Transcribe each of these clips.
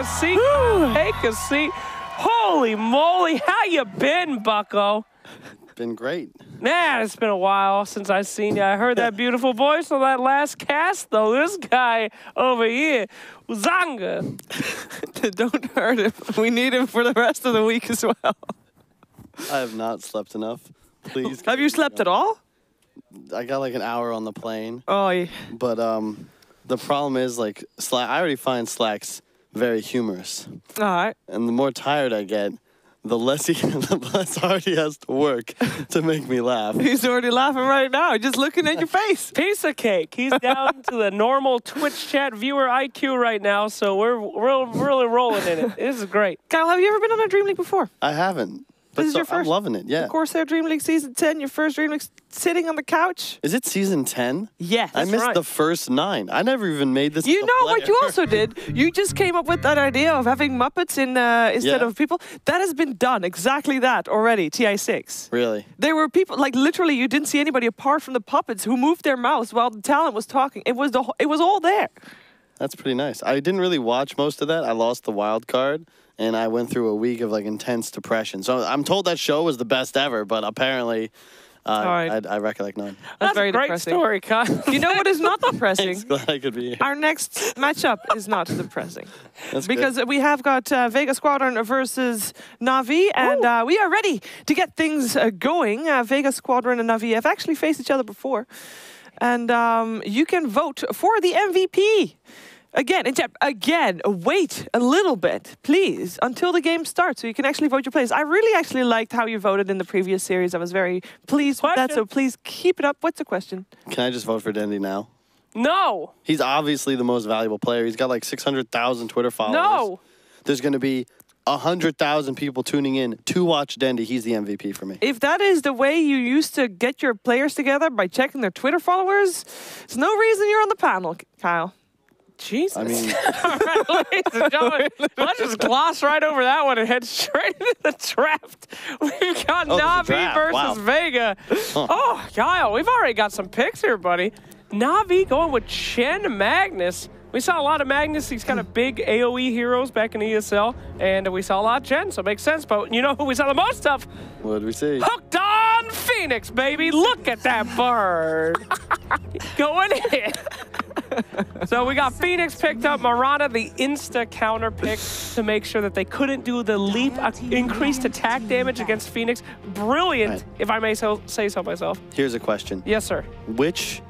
seat. Take a seat. Holy moly, how you been, bucko? Been great. Nah, it's been a while since I've seen you. I heard that beautiful voice on that last cast, though. This guy over here, Uzanga. Don't hurt him. We need him for the rest of the week as well. I have not slept enough. Please. Have you slept at all? I got like an hour on the plane. Oh, yeah. But the problem is, like, I already find Slacks very humorous. All right. And the more tired I get, the less hard he has to work to make me laugh. He's already laughing right now, just looking at your face. Piece of cake. He's down to the normal Twitch chat viewer IQ right now, so we're really rolling in it. This is great. Kyle, have you ever been on a DreamLeague before? I haven't. But This is your first. I'm loving it, yeah. The CORSAIR DreamLeague Season 10, your first DreamLeague sitting on the couch? Is it Season 10? Yes. I missed right. the first 9. I never even made this. You know what you also did? You just came up with that idea of having Muppets in instead of people. That has been done, exactly that already, TI6. Really? There were people, like literally you didn't see anybody apart from the puppets who moved their mouths while the talent was talking. It was all there. That's pretty nice. I didn't really watch most of that. I lost the wild card, and I went through a week of like intense depression. So I'm told that show was the best ever, but apparently right. I recollect none. That's very a great depressing. story, Kyle. You know what is not depressing? Thanks, glad I could be here. Our next matchup is not depressing. That's Because good. we have got Vega Squadron versus Na'Vi, and we are ready to get things going. Vega Squadron and Na'Vi have actually faced each other before. And you can vote for the MVP. Again, in chat, wait a little bit, please, until the game starts so you can actually vote your players. I really actually liked how you voted in the previous series. I was very pleased with that, so please keep it up. What's the question? Can I just vote for Dendy now? No. He's obviously the most valuable player. He's got like 600,000 Twitter followers. No. There's going to be 100,000 people tuning in to watch Dendy. He's the MVP for me. If that is the way you used to get your players together by checking their Twitter followers, there's no reason you're on the panel, Kyle. Jesus. I mean, All right, ladies and gentlemen, let's just gloss right over that one and head straight into the draft. We've got Na'Vi draft. versus Wow. Vega. Oh, Kyle, we've already got some picks here, buddy. Na'Vi going with Chen Magnus. We saw a lot of Magnus, these kind of big AoE heroes back in ESL, and we saw a lot of Chen, so it makes sense. But you know who we saw the most of? what did we see? Hooked on Phoenix, baby. Look at that bird. Going in. So we got Phoenix picked up, Marana, the insta counter pick to make sure that they couldn't do the leap increased attack damage against Phoenix. Brilliant, Right. if I may say so myself. Here's a question. Yes, sir. Which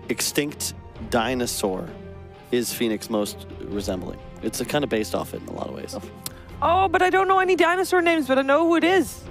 extinct dinosaur is Phoenix most resembling? It's kind of based off it in a lot of ways. Oh, but I don't know any dinosaur names, but I know who it is.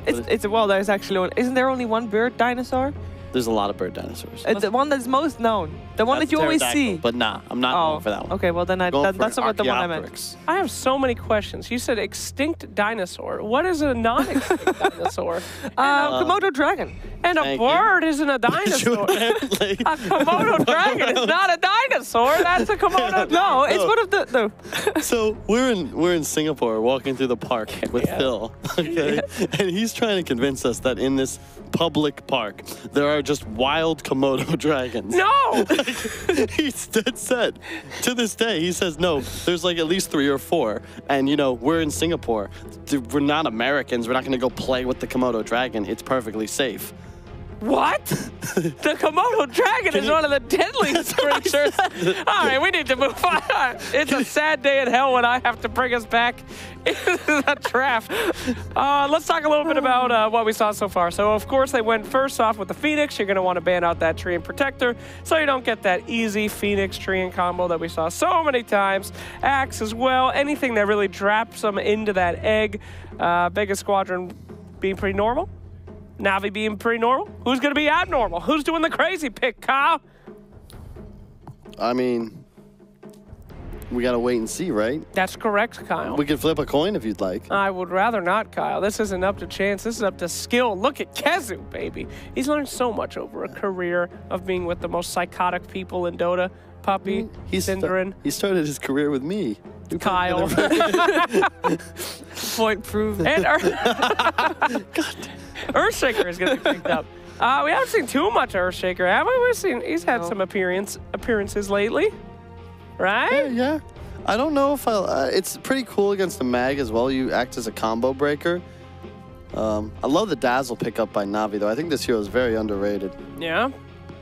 Well, there's actually one. Isn't there only one bird dinosaur? There's a lot of bird dinosaurs. The one that's most known. The one that you always see. But nah, I'm not going for that one. Okay, well then that's not the one I meant. Archaeopteryx. I have so many questions. You said extinct dinosaur. What is a non-extinct dinosaur? Komodo dragon. And a Thank bird isn't a dinosaur. Apparently. A Komodo dragon is not a dinosaur. That's a Komodo. No, it's one of the. No. So we're in Singapore walking through the park with Phil, okay? And he's trying to convince us that in this public park there are just wild Komodo dragons. No! He's dead set. To this day, he says, no, there's like at least 3 or 4. And, you know, we're in Singapore. We're not Americans. We're not going to go play with the Komodo dragon. It's perfectly safe. What? The Komodo dragon is one of the deadliest creatures. All right, we need to move on. It's a sad day in hell when I have to bring us back into the draft. Let's talk a little bit about what we saw so far. So, of course, they went first off with the Phoenix. You're going to want to ban out that Treant Protector so you don't get that easy Phoenix Treant combo that we saw so many times. Axe as well. Anything that really traps them into that egg. Vega Squadron being pretty normal. Na'Vi being pretty normal. Who's going to be abnormal? Who's doing the crazy pick, Kyle? I mean, we got to wait and see, right? That's correct, Kyle. We could flip a coin if you'd like. I would rather not, Kyle. This isn't up to chance. This is up to skill. Look at Kezu, baby. He's learned so much over a career of being with the most psychotic people in Dota. Puppy, Synderen. He started his career with me. Kyle. Point proved. And Earthshaker is going to be picked up. We haven't seen too much Earthshaker, have we? We've seen he's had some appearances lately, right? Yeah. I don't know if it's pretty cool against the mag as well. You act as a combo breaker. I love the Dazzle pickup by Na'Vi, though. I think this hero is very underrated. Yeah.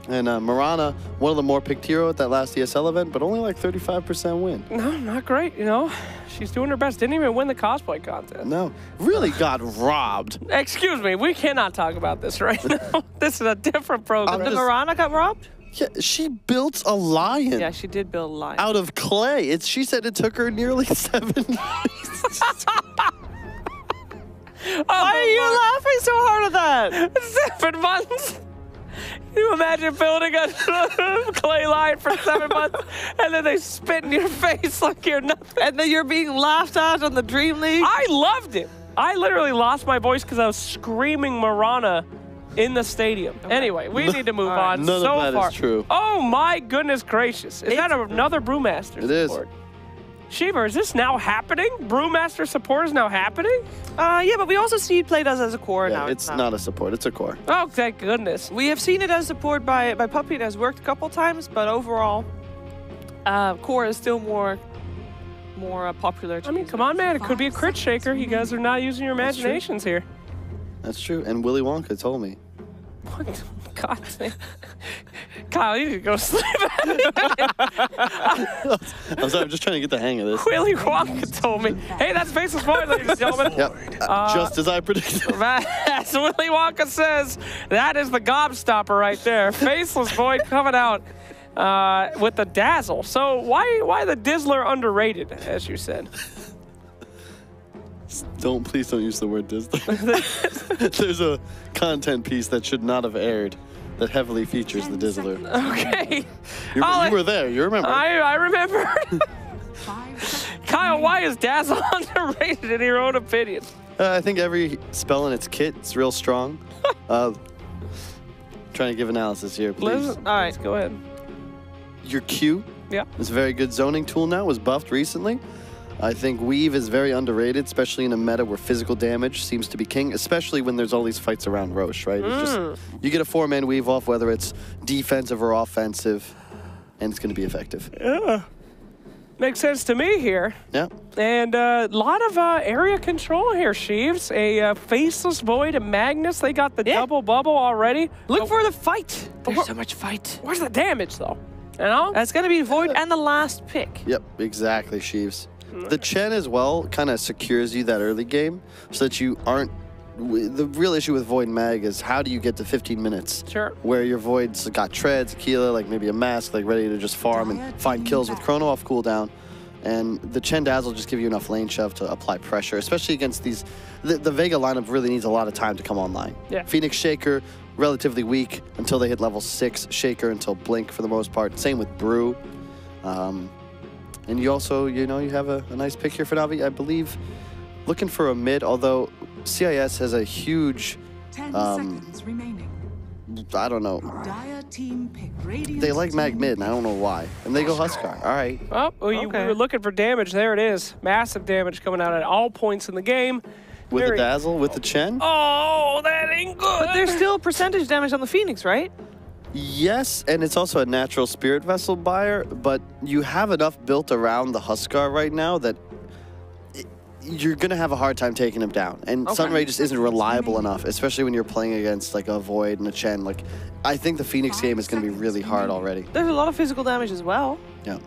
And Mirana, one of the more picked hero at that last ESL event, but only like 35% win. No, not great, you know. She's doing her best. Didn't even win the cosplay contest. No, really got robbed. Excuse me, we cannot talk about this right now. This is a different program. The Mirana got robbed? Yeah, she built a lion. Yeah, she did build a lion. Out of clay. She said it took her nearly 7 years. Why are you laughing so hard at that? 7 months? Can you imagine building a clay lion for 7 months and then they spit in your face like you're nothing? And then you're being laughed at on the DreamLeague? I loved it. I literally lost my voice because I was screaming Mirana in the stadium. Okay. Anyway, we need to move on. None so of that far. is true. Oh my goodness gracious. Is that another Brewmaster support? It is. Shiva, is this now happening? Brewmaster support is now happening? Yeah, but we also see it played as a core now. It's not a support, it's a core. Oh, thank goodness. We have seen it as support by Puppy. It has worked a couple times, but overall, core is still more popular. I mean, come on, man. It could be a crit shaker. You guys are not using your imaginations here. That's true. And Willy Wonka told me. What? God. Kyle, you need to go sleep. I'm sorry, I'm just trying to get the hang of this. Willy Wonka told me. Hey, that's Faceless Void, ladies and gentlemen. Yep. Just as I predicted. As Willy Wonka says, that is the gobstopper right there. Faceless Void coming out with the Dazzle. So why the Dizzler underrated, as you said? Please don't use the word Dizzler. There's a content piece that should not have aired that heavily features the Dizzler. Okay. You were there, you remember. I remember. Kyle, why is Dazzle underrated in your own opinion? I think every spell in its kit is real strong. Trying to give analysis here, please. All right, go ahead. Your Q is a very good zoning tool now, was buffed recently. I think Weave is very underrated, especially in a meta where physical damage seems to be king, especially when there's all these fights around Roche, right? It's just, you get a 4-man Weave off, whether it's defensive or offensive, and it's going to be effective. Yeah. Makes sense to me here. Yeah. And a lot of area control here, Sheaves. A Faceless Void, a Magnus. They got the double bubble already. Look for the fight. There's so much fight. Where's the damage, though? You know? It's going to be Void and the last pick. Yep, exactly, Sheaves. The Chen as well kind of secures you that early game so that you aren't... The real issue with Void Mag is how do you get to 15 minutes? Sure. Where your Void's got treads, Aquila, like maybe a mask, like ready to just farm and find kills with Chrono off cooldown. And the Chen Dazzle just give you enough lane shove to apply pressure, especially against these... The Vega lineup really needs a lot of time to come online. Yeah. Phoenix Shaker, relatively weak until they hit level 6. Shaker until Blink for the most part. Same with Brew. And you also, you have a nice pick here for Na'Vi. I believe looking for a mid, although CIS has a huge... 10 seconds remaining. I don't know. Dire team pick Radiant They like Mag mid, and I don't know why. And they go Huskar. All right. Oh, we were looking for damage. There it is. Massive damage coming out at all points in the game. With the Dazzle, with the Chen? Oh, that ain't good. But there's still percentage damage on the Phoenix, right? Yes, and it's also a natural Spirit Vessel buyer, but you have enough built around the Huskar right now that you're going to have a hard time taking him down. And Sunray just isn't reliable enough, especially when you're playing against like a Void and a Chen. Like, I think the Phoenix game is going to be really hard already. There's a lot of physical damage as well. Yeah.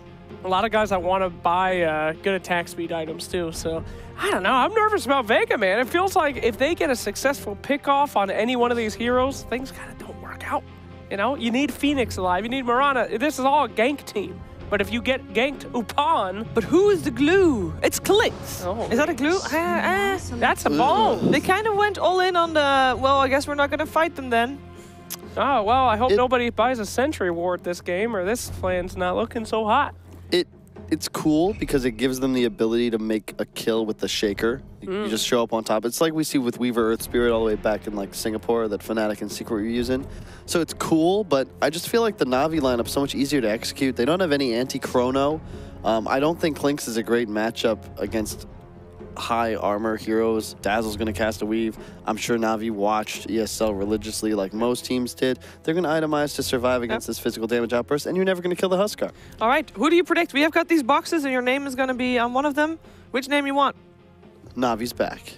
A lot of guys that want to buy good attack speed items too, so I don't know. I'm nervous about Vega, man. It feels like if they get a successful pick off on any one of these heroes, things kind of don't work out. You need Phoenix alive. You need Mirana. This is all a gank team. But if you get ganked upon... But who is the glue? It's Clix. Oh, is that a glue? That's a bomb. They kind of went all in on the... Well, I guess we're not going to fight them then. Oh, well, I hope nobody buys a Sentry Ward this game, or this plan's not looking so hot. It's cool because it gives them the ability to make a kill with the Shaker. You just show up on top. It's like we see with Weaver Earth Spirit all the way back in like Singapore, that Fnatic and Secret were using. So it's cool, but I just feel like the Na'Vi lineup's so much easier to execute. They don't have any anti-chrono. I don't think Clinks is a great matchup against high armor heroes. Dazzle's going to cast a weave. I'm sure Na'Vi watched ESL religiously like most teams did. They're going to itemize to survive against this physical damage outburst, and you're never going to kill the Huskar. All right, who do you predict? We have got these boxes, and your name is going to be on one of them. Which name you want? Na'Vi's back.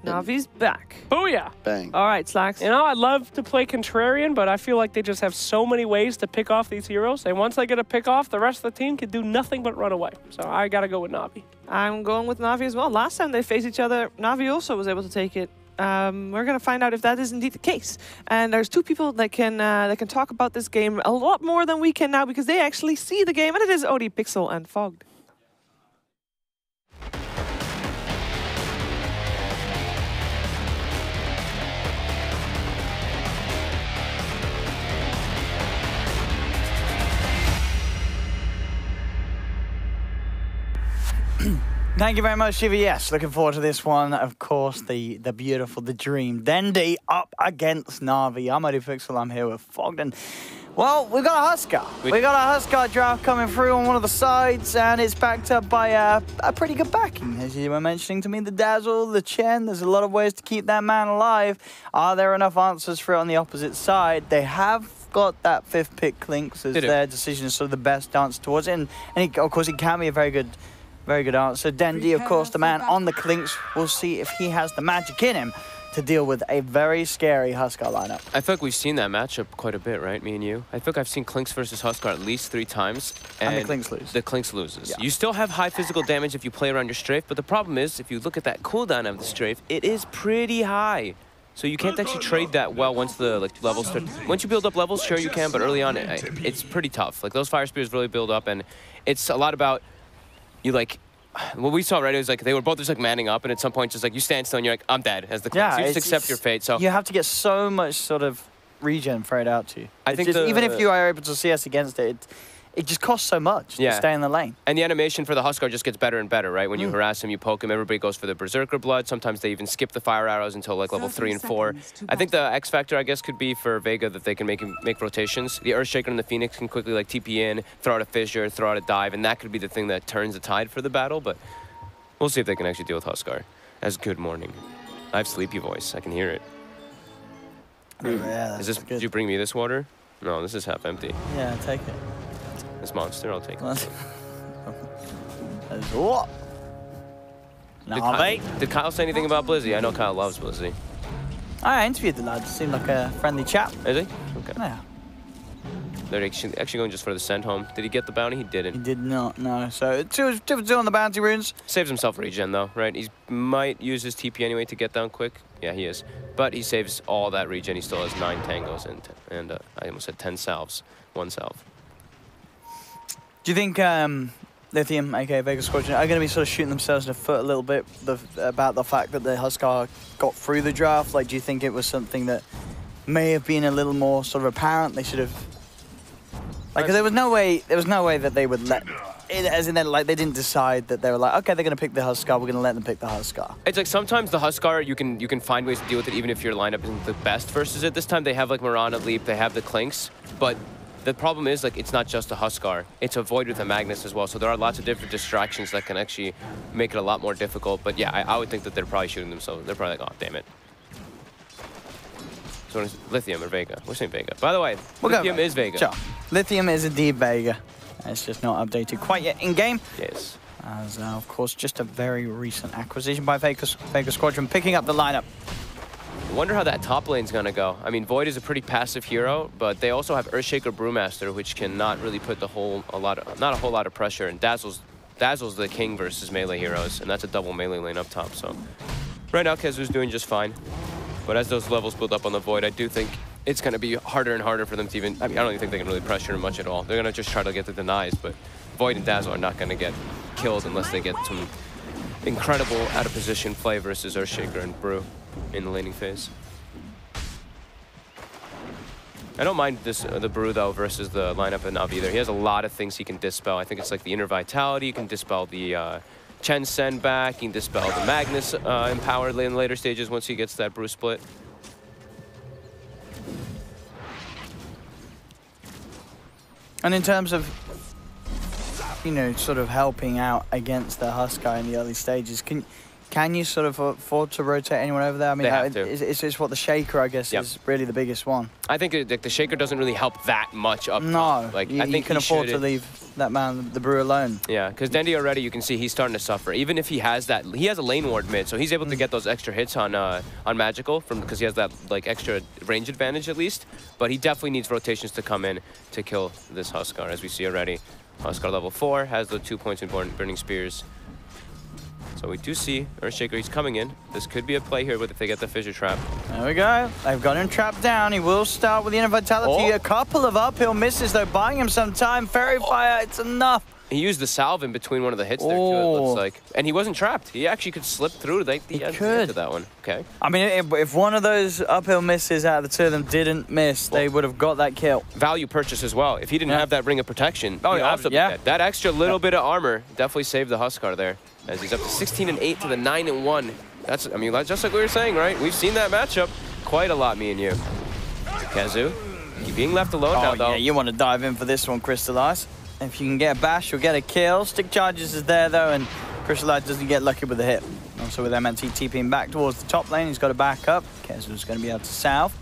Na'Vi's back. Booyah! Bang. All right, Slacks. You know, I'd love to play Contrarian, but I feel like they just have so many ways to pick off these heroes. And once they get a pick off, the rest of the team can do nothing but run away. So I got to go with Na'Vi. I'm going with Na'Vi as well. Last time they faced each other, Na'Vi also was able to take it. We're going to find out if that is indeed the case. And there's two people that can talk about this game a lot more than we can now because they actually see the game, and it is OD Pixel and Fogged. Thank you very much, Shiva. Yes, looking forward to this one. Of course, the beautiful, the dream. Dendi up against Na'Vi. I'm OD Pixel, I'm here with Fogged. And, well, we've got a Huskar. We've got a Huskar draft coming through on one of the sides, and it's backed up by a pretty good backing. As you were mentioning to me, the Dazzle, the Chen, there's a lot of ways to keep that man alive. Are there enough answers for it on the opposite side? They have got that 5th pick Clinks as their decision is sort of the best answer towards it. And of course, it can be a very good answer. Dendi, of course, the man on the Clinks. We'll see if he has the magic in him to deal with a very scary Huskar lineup. I feel like we've seen that matchup quite a bit, right, me and you? I feel like I've seen Clinks versus Huskar at least 3 times. And the Clinks lose. The Clinks loses. Yeah. You still have high physical damage if you play around your strafe, but the problem is, if you look at that cooldown of the strafe, it is pretty high. So you can't actually trade that well once the levels start. Once you build up levels, sure you can, but early on, it's pretty tough. Like, those Fire Spears really build up, and it's a lot about you, like, what we saw, right, it was like they were both just like manning up, and at some point just like you stand still and you're like, I'm dead as the Clinks. You just accept your fate. So you have to get so much sort of regen thrown out to you. I think even if you are able to CS against it, it just costs so much to stay in the lane. And the animation for the Huskar just gets better and better, right? When you harass him, you poke him, everybody goes for the Berserker Blood. Sometimes they even skip the fire arrows until like level 3 and 4. I think the X factor, I guess, could be for Vega that they can make rotations. The Earthshaker and the Phoenix can quickly like TP in, throw out a fissure, throw out a dive, and that could be the thing that turns the tide for the battle. But we'll see if they can actually deal with Huskar. As good morning. I have sleepy voice. I can hear it. Yeah, Is this? good. Did you bring me this water? No, this is half empty. Yeah, take it. This monster, I'll take it. What? Did Kyle say anything about Blizzy? I know Kyle loves Blizzy. I interviewed the lad. Seemed like a friendly chap. Is he? Okay. Yeah. They're actually going just for the send home. Did he get the bounty? He didn't. He did not, no. So, 2 for 2 on the bounty runes. Saves himself regen, though, right? He might use his TP anyway to get down quick. Yeah, he is. But he saves all that regen. He still has 9 tangos and I almost said 10 salves. 1 salve. Do you think Lithium, aka Vega Squadron, are going to be sort of shooting themselves in the foot a little bit about the fact that the Huskar got through the draft? Like, do you think it was something that may have been a little more sort of apparent? They should have, like, 'cause there was no way that they would let, as in that, like, they didn't decide that they were like, okay, they're going to pick the Huskar, we're going to let them pick the Huskar. It's like sometimes the Huskar, you can find ways to deal with it even if your lineup isn't the best versus it. This time they have like Mirana, Leap, they have the Clinks, but the problem is, like, it's not just a Huskar. It's a Void with a Magnus as well. So there are lots of different distractions that can actually make it a lot more difficult. But yeah, I would think that they're probably shooting themselves. They're probably like, oh, damn it. So what is Lithium or Vega? We're saying Vega. By the way, Lithium is Vega. Sure. Lithium is indeed Vega. It's just not updated quite yet in-game. Yes. As, of course, just a very recent acquisition by Vega Squadron, picking up the lineup. I wonder how that top lane's gonna go. I mean, Void is a pretty passive hero, but they also have Earthshaker Brewmaster, which cannot really put not a whole lot of pressure. And Dazzle's the king versus melee heroes, and that's a double melee lane up top. So right now, Kezu's doing just fine. But as those levels build up on the Void, I do think it's gonna be harder and harder for them to even. I mean, I don't even think they can really pressure him much at all. They're gonna just try to get the denies, but Void and Dazzle are not gonna get killed unless they get some incredible out of position play versus Earthshaker and Brew in the laning phase. I don't mind the Brew though versus the lineup of Nav either. He has a lot of things he can dispel. I think it's like the Inner Vitality. You can dispel the Chen send back. You can dispel the Magnus empowered in later stages once he gets that Brew split. And in terms of you know, sort of helping out against the Huskar in the early stages. Can you sort of afford to rotate anyone over there? I mean, it's what the Shaker, I guess, is really the biggest one. I think the Shaker doesn't really help that much up No, top. Like, I think you can afford to leave that man, the Brew, alone. Yeah, because Dendi already, you can see he's starting to suffer. Even if he has that, he has a lane ward mid, so he's able to get those extra hits on Magical because he has that like extra range advantage at least. But he definitely needs rotations to come in to kill this Huskar, as we see already. Huskar level 4 has the 2 points in Burning Spears. So we do see Earthshaker, he's coming in. This could be a play here if they get the Fissure Trap. There we go. They've got him trapped down. He will start with the Inner Vitality. A couple of uphill misses, though, buying him some time. Fairy Fire, it's enough. He used the salve in between one of the hits there, too, it looks like. And he wasn't trapped. He actually could slip through. He could to that one. Okay. I mean, if one of those uphill misses out of the two of them didn't miss, they would have got that kill. Value purchase as well. If he didn't have that Ring of Protection, that extra little bit of armor definitely saved the Huskar there. As he's up to 16 and 8 to the 9 and 1. That's, I mean, just like we were saying, right? We've seen that matchup quite a lot, me and you. Kazu, you're being left alone now, though. Yeah, you want to dive in for this one, Crystallize. If you can get a bash, you'll get a kill. Stick Charges is there, though, and Crystallize doesn't get lucky with the hit. Also with MNT TPing back towards the top lane, he's got to back up. Kazu's going to be out to south.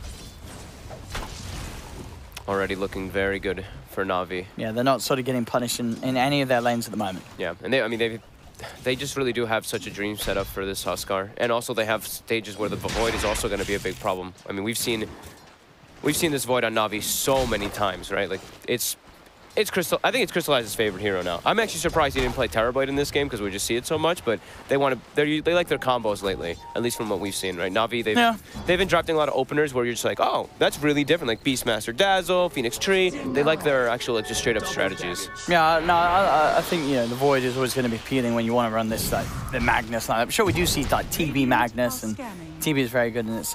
Already looking very good for Na'Vi. Yeah, they're not sort of getting punished in any of their lanes at the moment. Yeah, and they just really do have such a dream setup for this Huskar. And also they have stages where the Void is also going to be a big problem. I mean, we've seen this Void on Na'Vi so many times, right? Like, I think it's Crystallize's favorite hero now. I'm actually surprised he didn't play Terrorblade in this game because we just see it so much, but they like their combos lately, at least from what we've seen, right? Na'Vi, they've been drafting a lot of openers where you're just like, oh, that's really different, like Beastmaster Dazzle, Phoenix Tree. They like their actual, like, just straight up strategies. Yeah, no, I think, you know, the Void is always going to be appealing when you want to run this, like, the Magnus line. I'm sure we do see, like, TB Magnus, and TB is very good in its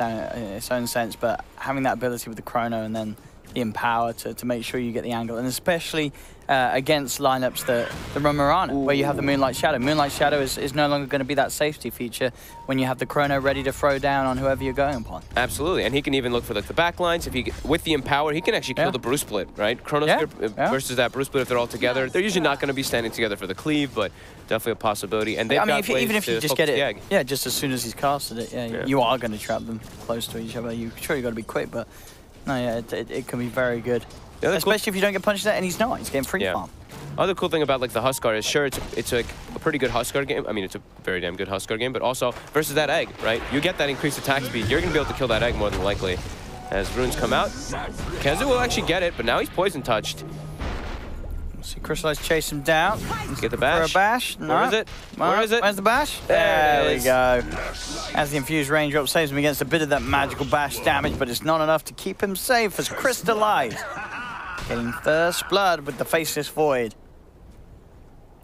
own sense, but having that ability with the Chrono and then the Empower to make sure you get the angle, and especially against lineups that run Mirana, where you have the Moonlight Shadow. Moonlight Shadow is no longer going to be that safety feature when you have the Chrono ready to throw down on whoever you're going upon. Absolutely, and he can even look for like the back lines. With the Empower, he can actually kill the Bruce Split, right? Chronosphere versus that Bruce Split, if they're all together. They're usually not going to be standing together for the cleave, but definitely a possibility. And they've got ways even if you just get it, yeah, just as soon as he's casted it, you are going to trap them close to each other. You've got to be quick, but no, yeah, it can be very good. Especially if you don't get punished there, and he's not. He's getting free farm. Other cool thing about like the Huskar is, sure, it's like a pretty good Huskar game. I mean, it's a very damn good Huskar game, but also versus that egg, right? You get that increased attack speed. You're going to be able to kill that egg more than likely. As runes come out, Kazu will actually get it, but now he's poison touched. See Crystallize chase him down. Get the bash. For a bash. No. Where is it? Where is it? Where's the bash? There we go. As the infused raindrop saves him against a bit of that magical bash damage, but it's not enough to keep him safe as Crystallize getting Thirst Blood with the Faceless Void.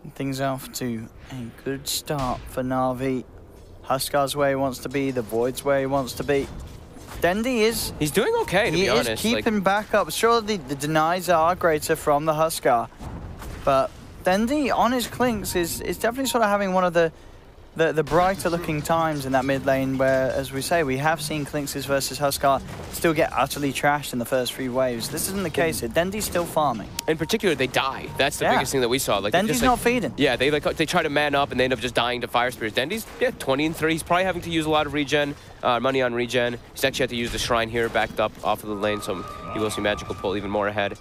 And things off to a good start for Na'Vi. Huskar's where he wants to be, the Void's where he wants to be. Dendi is... He's doing okay, to be honest. He is keeping back up. Sure, the denies are greater from the Huskar, but Dendi on his Clinks is definitely sort of having one of the brighter looking times in that mid lane where, as we say, we have seen Clinks versus Huskar still get utterly trashed in the first few waves. This isn't the case here. Dendi's still farming. In particular, they die. That's the biggest thing that we saw. Like, Dendi's not feeding. Yeah, they try to man up and they end up just dying to Fire Spears. Dendi's 20 and 3. He's probably having to use a lot of regen, money on regen. He's actually had to use the Shrine here backed up off of the lane, so he will see Magical pull even more ahead.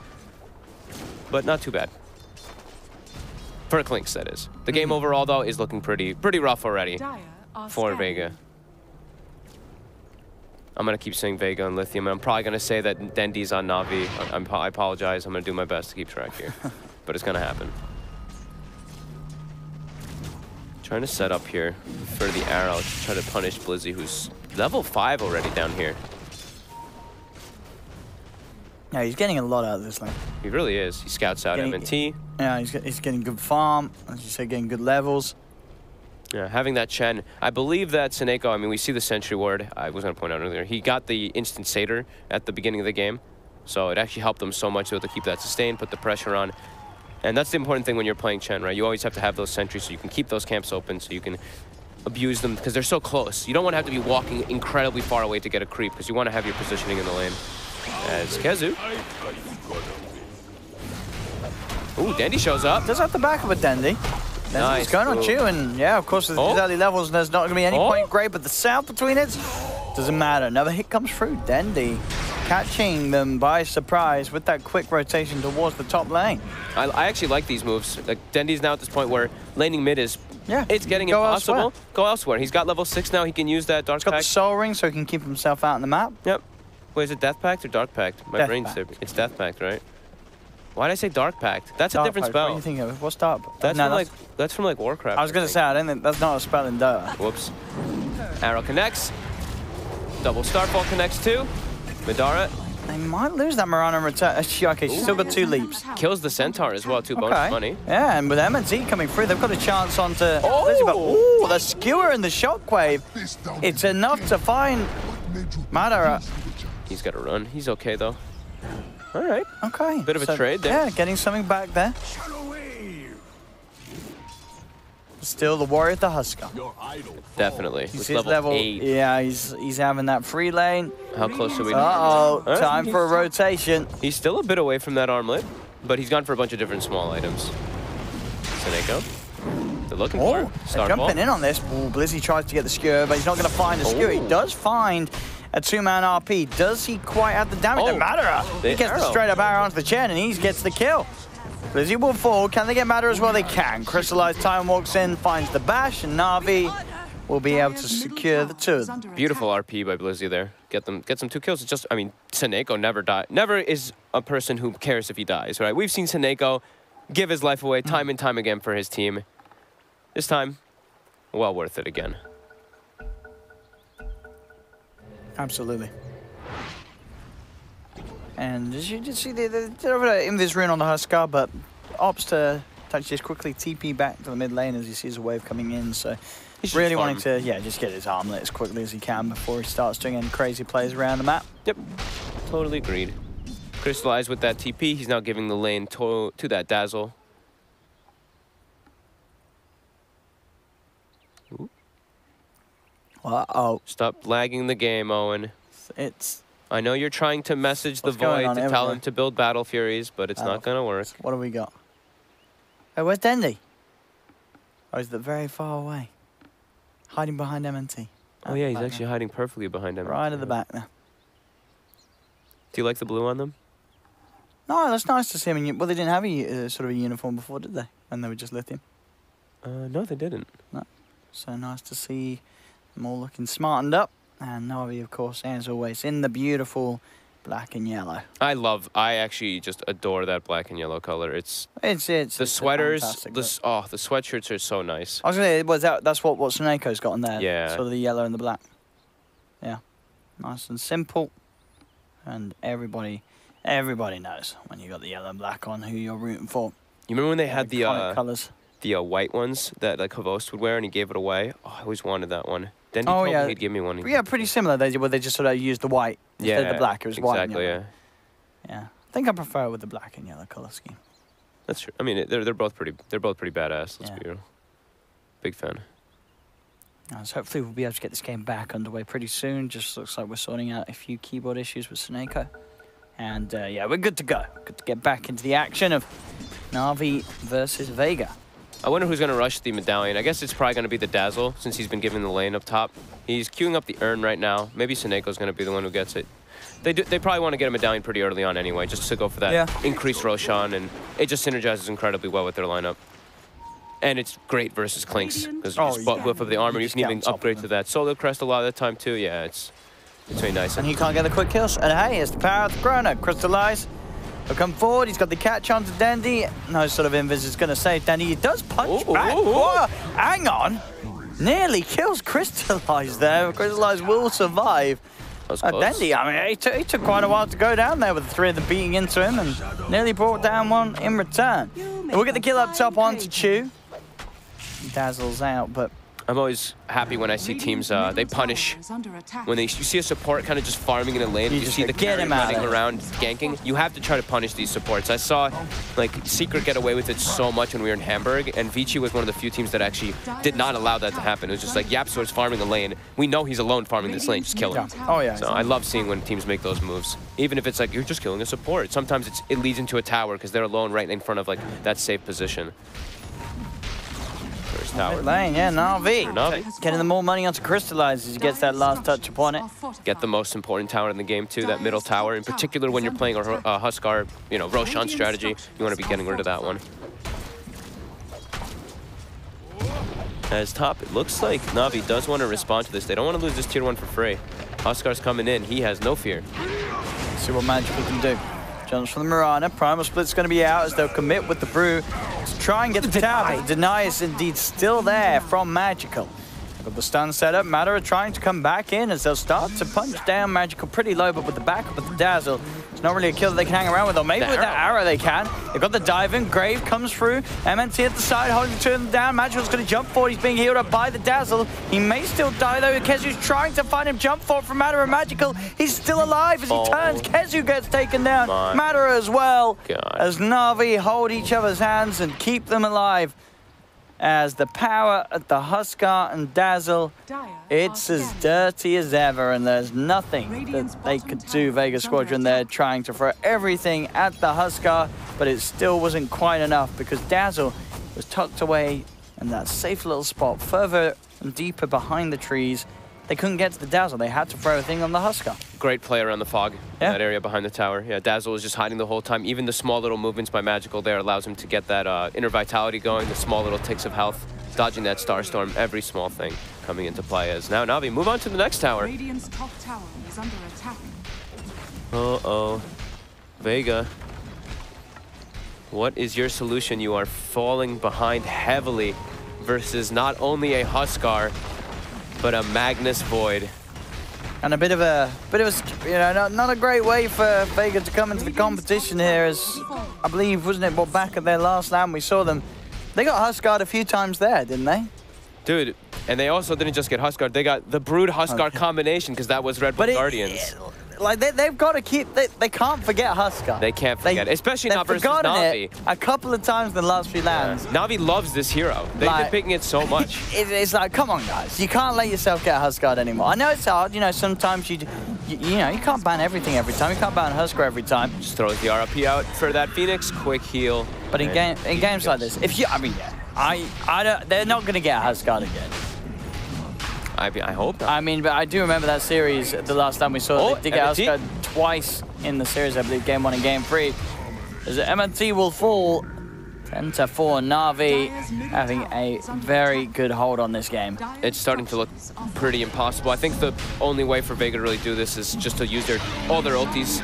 But not too bad. For Clinks, that is. The game overall, though, is looking pretty rough already for Vega. I'm going to keep saying Vega and Lithium, and I'm probably going to say that Dendi's on Na'Vi. I apologize. I'm going to do my best to keep track here. But it's going to happen. Trying to set up here for the arrow to try to punish Blizzy, who's level 5 already down here. Yeah, he's getting a lot out of this lane. He really is. He scouts out MNT. Yeah, he's getting good farm. As you say, getting good levels. Yeah, having that Chen. I believe that Seneko, I mean, we see the Sentry Ward. I was going to point out earlier. He got the instant Satyr at the beginning of the game. So it actually helped them so much to keep that sustained, put the pressure on. And that's the important thing when you're playing Chen, right? You always have to have those sentries so you can keep those camps open, so you can abuse them, because they're so close. You don't want to have to be walking incredibly far away to get a creep, because you want to have your positioning in the lane. As Kazu Ooh, Dandy shows up. Does have the back of a Dandy. Nice. He's going on Chew, and yeah, of course, with these early levels, there's not going to be any point great, but the sound between it doesn't matter. Another hit comes through. Dandy catching them by surprise with that quick rotation towards the top lane. I actually like these moves. Like, Dendy's now at this point where laning mid is, it's getting go impossible. elsewhere. Go elsewhere. He's got level 6 now. He can use that Dark He's got the Pact. Soul Ring, so he can keep himself out on the map. Yep. Wait, is it Death Pact or Dark Pact? My Death brain's Pact. there. It's Death Pact, right? Why did I say Dark Pact? That's Dark a different Pact, spell. What do you think of? What's Dark Pact? That's No, from like Warcraft. I was going to say, I don't think that's not a spell in Dota. Whoops. Arrow connects. Double Starfall connects too. Madara They might lose that Mirana in return. Okay, she's still got 2 leaps. kills the Centaur as well, 2 bonus money. Yeah, and with M&T coming through, they've got a chance onto... Ooh, the skewer and the shockwave. It's enough to find Madara. He's got to run. He's okay though. All right. Okay. Bit of a trade there. Yeah, getting something back there. Still the warrior, the Husker. Definitely. He's With his level 8. Yeah, he's having that free lane. How close are we? Uh-oh, time for a rotation. He's still a bit away from that armlet, but he's gone for a bunch of different small items. Seneko. They're looking for They're Starfall. jumping in on this. Ooh, Blizzy tries to get the skewer, but he's not going to find the skewer. He does find a 2-man RP. Does he quite have the damage? The Madara. He gets the straight up arrow onto the chin, and he gets the kill. Blizzy will fall. Can they get Madara as well? They can. Crystallized Time walks in, finds the bash, and Na'Vi will be able to secure the 2. Beautiful RP by Blizzy there. Get some 2 kills. It's just, I mean, Seneko never is a person who cares if he dies, right? We've seen Seneko give his life away time and time again for his team. This time, well worth it again. Absolutely. And as you just see, they're over there in this rune on the Husker, but opts to touch this quickly, TP back to the mid lane as he sees a wave coming in. So he's really wanting to, just get his armlet as quickly as he can before he starts doing any crazy plays around the map. Yep, totally agreed. Crystallized with that TP, he's now giving the lane to that Dazzle. Ooh. Uh-oh. Stop lagging the game, Owen. It's... I know you're trying to message the Void to tell him to build Battle Furies, but it's not going to work. What do we got? Oh, where's Dendy? Oh, is that very far away? Hiding behind M&T. Oh, yeah, he's actually hiding perfectly behind him. Right at the back there. Do you like the blue on them? No, that's nice to see him. Well, they didn't have a sort of a uniform before, did they? And they were just lithium. No, they didn't. No. So nice to see them all looking smartened up. And Na'Vi, of course, as always, in the beautiful black and yellow. I actually just adore that black and yellow color. It's the sweaters, the sweatshirts are so nice. I was going to say, that's what Seneco's got on there. Yeah. Sort of the yellow and the black. Yeah. Nice and simple. And everybody knows when you got the yellow and black on who you're rooting for. You remember when they had the colors? The white ones that like Havost would wear and he gave it away? Oh, I always wanted that one. Then he told me he'd give me one. Yeah, pretty similar. They just sort of used the white instead of the black. It was white and yellow. Yeah. Yeah. I think I prefer it with the black and yellow color scheme. That's true. I mean, they're both pretty badass. Let's be real. Big fan. So hopefully we'll be able to get this game back underway pretty soon. Just looks like we're sorting out a few keyboard issues with Seneko. And yeah, we're good to go. Good to get back into the action of Na'Vi versus Vega. I wonder who's going to rush the medallion. I guess it's probably going to be the Dazzle, since he's been given the lane up top. He's queuing up the urn right now. Maybe Seneco's going to be the one who gets it. They probably want to get a medallion pretty early on anyway, just to go for that increased Roshan, and it just synergizes incredibly well with their lineup. And it's great versus Clinks, because you just whip up the armor. You can even upgrade to that Solar Crest a lot of the time too. Yeah, it's really nice. And he can't get the quick kills. And hey, it's the power of the Chrono. Crystallize. He'll come forward. He's got the catch onto Dandy. No sort of invis is going to save Dandy. He does punch back. Whoa, hang on. Nearly kills Crystallize there. Crystallize will survive. Dandy, I mean, he took quite a while to go down there with the 3 of them beating into him and nearly brought down one in return. And we'll get the kill up top onto Chew. Dazzle's out, but I'm always happy when I see teams, they punish. When you see a support kind of just farming in a lane, you see the carry running around ganking, you have to try to punish these supports. I saw like Secret get away with it so much when we were in Hamburg, and Vici was one of the few teams that actually did not allow that to happen. It was just like YapzOr's farming a lane. We know he's alone farming this lane, just kill him. Oh yeah. So I love seeing when teams make those moves. Even if it's like, you're just killing a support. Sometimes it leads into a tower because they're alone right in front of like that safe position. First tower. Lane, yeah, Na'Vi. Getting the more money onto Crystallize as he gets that last touch upon it. Get the most important tower in the game too, that middle tower. In particular when you're playing a Huskar, you know, Roshan strategy, you want to be getting rid of that one. As top, it looks like Na'Vi does want to respond to this. They don't want to lose this tier 1 for free. Huskar's coming in, he has no fear. See what Magical can do. Jumps from the Mirana. Primal Split's going to be out as they'll commit with the Brew to try and get the tower. But the deny is indeed still there from Magical. Got the stun setup. Matter are trying to come back in as they'll start to punch down Magical pretty low, but with the backup of the Dazzle, it's not really a kill that they can hang around with, or maybe with that arrow they can. They've got the dive in. Grave comes through. MNT at the side, holding two of them down. Magical's going to jump forward. He's being healed up by the Dazzle. He may still die though. Kezu's trying to find him. Jump forward from Matter and Magical. He's still alive as he turns. Kezu gets taken down. Matter as well. As Na'Vi hold each other's hands and keep them alive. As the power at the Huskar and Dazzle, it's as dirty as ever, and there's nothing that they could do. Vega Squadron there trying to throw everything at the Huskar, but it still wasn't quite enough because Dazzle was tucked away in that safe little spot further and deeper behind the trees. They couldn't get to the Dazzle. They had to throw everything on the Huskar. Great play around the fog in that area behind the tower. Yeah, Dazzle was just hiding the whole time. Even the small little movements by Magical there allows him to get that inner vitality going, the small little ticks of health, dodging that Starstorm, every small thing coming into play. As now Na'Vi move on to the next tower. Radiant's top tower is under attack. Uh-oh. Vega. What is your solution? You are falling behind heavily versus not only a Huskar, but a Magnus Void. And a bit of a, you know, not a great way for Vega to come into the competition here, as I believe, wasn't it, what back at their last land we saw them. They got Huskar'd a few times there, didn't they? Dude, and they also didn't just get Huskar, they got the Brood Huskar combination, because that was Red Bull Guardians. Like they've got to keep, they can't forget Huskar. They can't forget, especially not versus Na'Vi. A couple of times in the last few lands. Na'Vi loves this hero. They've been picking it so much. It's like, come on guys, you can't let yourself get Huskar anymore. I know it's hard, you know, sometimes you know, you can't ban everything every time. You can't ban Huskar every time. Just throws the RP out for that Phoenix, quick heal. But in games like this, if you, I mean, I don't, they're not going to get Huskar again. I hope not. I mean, but I do remember that series the last time we saw they did get Huskar twice in the series, I believe, game 1 and game 3. As the MNT will fall 10-4, Na'Vi having a very good hold on this game. It's starting to look pretty impossible. I think the only way for Vega to really do this is just to use all their ultis.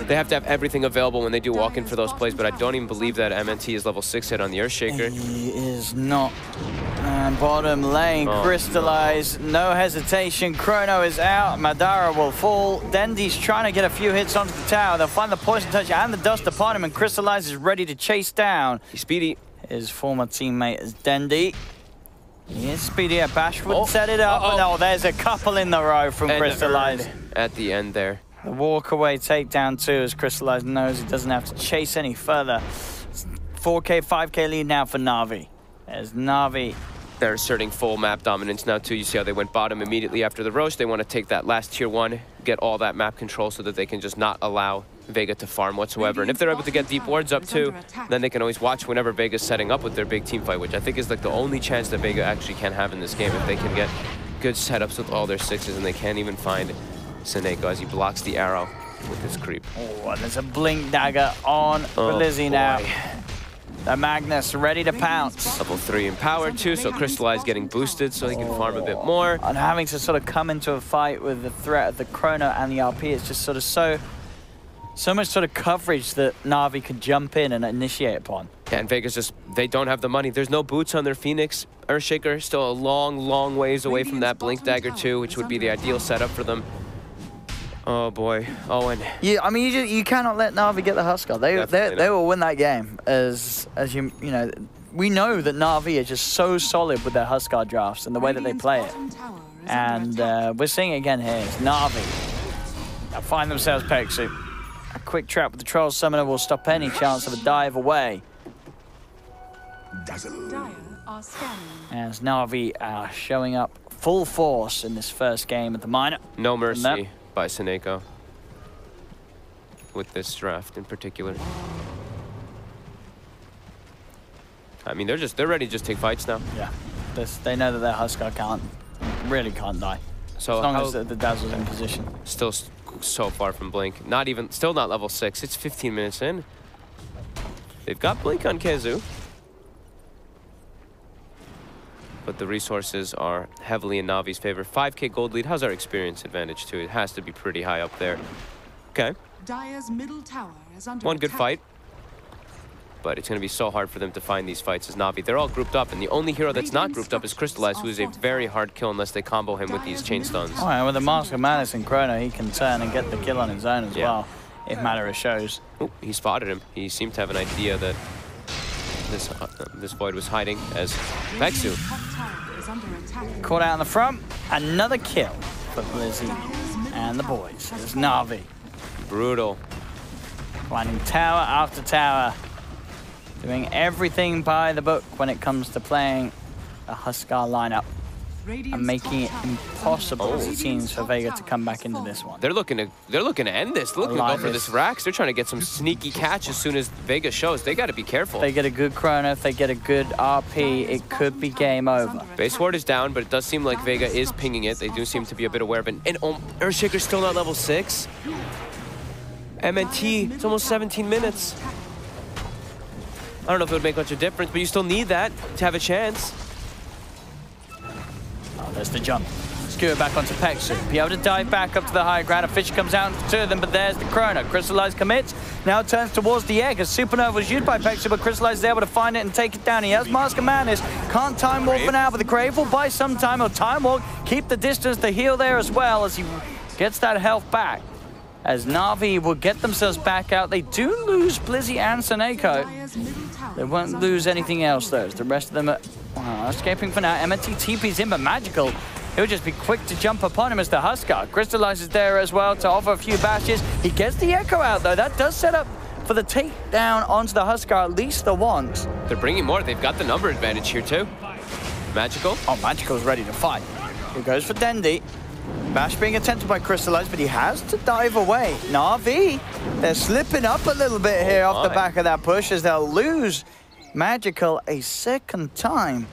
They have to have everything available when they do walk in for those plays, but I don't even believe that MNT is level 6 hit on the Earthshaker. He is not. And bottom lane, Crystallize, no hesitation. Chrono is out, Madara will fall. Dendi's trying to get a few hits onto the tower. They'll find the Poison Touch and the dust upon him, and Crystallize is ready to chase down. He's speedy. His former teammate is Dendi. He is speedy. Bash would set it up, but no, there's a couple in the row from Crystallize. At the end there. The walk away takedown too, as Crystallize knows he doesn't have to chase any further. It's 4K, 5K lead now for Na'Vi. There's Na'Vi. They're asserting full map dominance now too. You see how they went bottom immediately after the Roche. They want to take that last tier 1, get all that map control so that they can just not allow Vega to farm whatsoever. And if they're able to get deep wards up too, then they can always watch whenever Vega's setting up with their big team fight, which I think is like the only chance that Vega actually can have in this game, if they can get good setups with all their 6s, and they can't even find Seneko as he blocks the arrow with his creep. Oh, and there's a blink dagger on for Lizzie now. The Magnus ready to pounce. Level 3 in power too, so Crystallize getting boosted so he can farm a bit more. And having to sort of come into a fight with the threat of the Chrono and the RP, it's just sort of so much sort of coverage that Na'Vi could jump in and initiate upon. Yeah, and Vega's just, they don't have the money. There's no boots on their Phoenix. Earthshaker still a long, long ways away from that blink dagger too, which would be the ideal setup for them. Oh boy, Owen. Yeah, I mean, you cannot let Na'Vi get the Huskar. They will win that game as you know, we know that Na'Vi are just so solid with their Huskar drafts and the way that they play it. And we're seeing it again here. It's Na'Vi. They'll find themselves Pexu. A quick trap with the Troll Summoner will stop any chance of a dive away. Dire are scanning. As Na'Vi are showing up full force in this first game at the minor. No mercy by Seneko with this draft in particular. I mean, they're ready to just take fights now. Yeah, they know that their Huskar really can't die. So as long as the Dazzle's in position. Still so far from Blink. Still not level 6. It's 15 minutes in. They've got Blink on Kezu. But the resources are heavily in Navi's favor. 5k gold lead. How's our experience advantage too? It has to be pretty high up there. Okay. Dire's middle tower is under One good attack. fight. But it's going to be so hard for them to find these fights as Na'Vi. They're all grouped up, and the only hero that's not grouped up is Crystallize, who is a very hard kill unless they combo him with these chain stuns. Oh, and with the Mask of Madness and Chrono, he can turn and get the kill on his own as well, if Madara shows. Oh, he spotted him. He seemed to have an idea that this Void was hiding as Pexu. Caught out in the front. Another kill for Blizzy and the boys. It's Na'Vi. Brutal. Climbing tower after tower. Doing everything by the book when it comes to playing a Huskar lineup. And making it impossible, it seems, for Vega to come back into this one. They're looking to end this. They're looking to go for this Rax. They're trying to get some sneaky catch as soon as Vega shows. They got to be careful. If they get a good Chrono, if they get a good RP, it could be game over. Base ward is down, but it does seem like Vega is pinging it. They do seem to be a bit aware of it. And Earthshaker's still not level 6. MNT, it's almost 17 minutes. I don't know if it would make much of a difference, but you still need that to have a chance. Oh, there's the jump. Skewer back onto Pexu. Be able to dive back up to the high ground. A fish comes out to them, but there's the Chrono. Crystallize commits. Now turns towards the egg. A Supernova was used by Pexu, but Crystallize is able to find it and take it down. He has Mask of Madness. Can't time walk for now, but the Grave will buy some time. He'll time walk, keep the distance, the heal there as well as he gets that health back. As Na'Vi will get themselves back out. They do lose Blizzy and Seneko. They won't lose anything else, though. The rest of them are escaping for now. MNT TP's in, but Magical, he'll just be quick to jump upon him as the Huskar. Crystallizes there as well to offer a few bashes. He gets the Echo out, though. That does set up for the takedown onto the Huskar, at least the once. They're bringing more. They've got the number advantage here, too. Magical. Oh, Magical's ready to fight. He goes for Dendi. Bash being attempted by Crystallize, but he has to dive away. Na'Vi, they're slipping up a little bit here off the back of that push as they'll lose Magical a second time.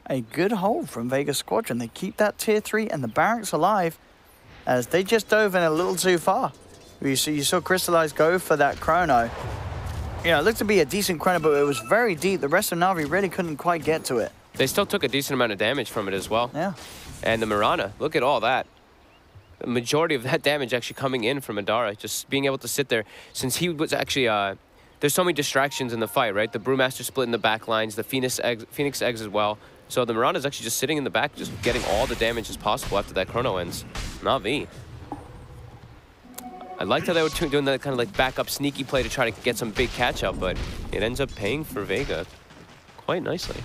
A good hold from Vega Squadron. They keep that tier 3 and the barracks alive as they just dove in a little too far. You saw Crystallize go for that Chrono. You know, it looked to be a decent Chrono, but it was very deep. The rest of Na'Vi really couldn't quite get to it. They still took a decent amount of damage from it as well. Yeah. And the Mirana, look at all that. The majority of that damage actually coming in from Adara, just being able to sit there. Since he was actually, there's so many distractions in the fight, right? The Brewmaster split in the back lines, the Phoenix eggs as well. So the Mirana's actually just sitting in the back, just getting all the damage as possible after that Chrono ends. Na'Vi. I liked how they were doing that kind of like backup sneaky play to try to get some big catch up, but it ends up paying for Vega quite nicely.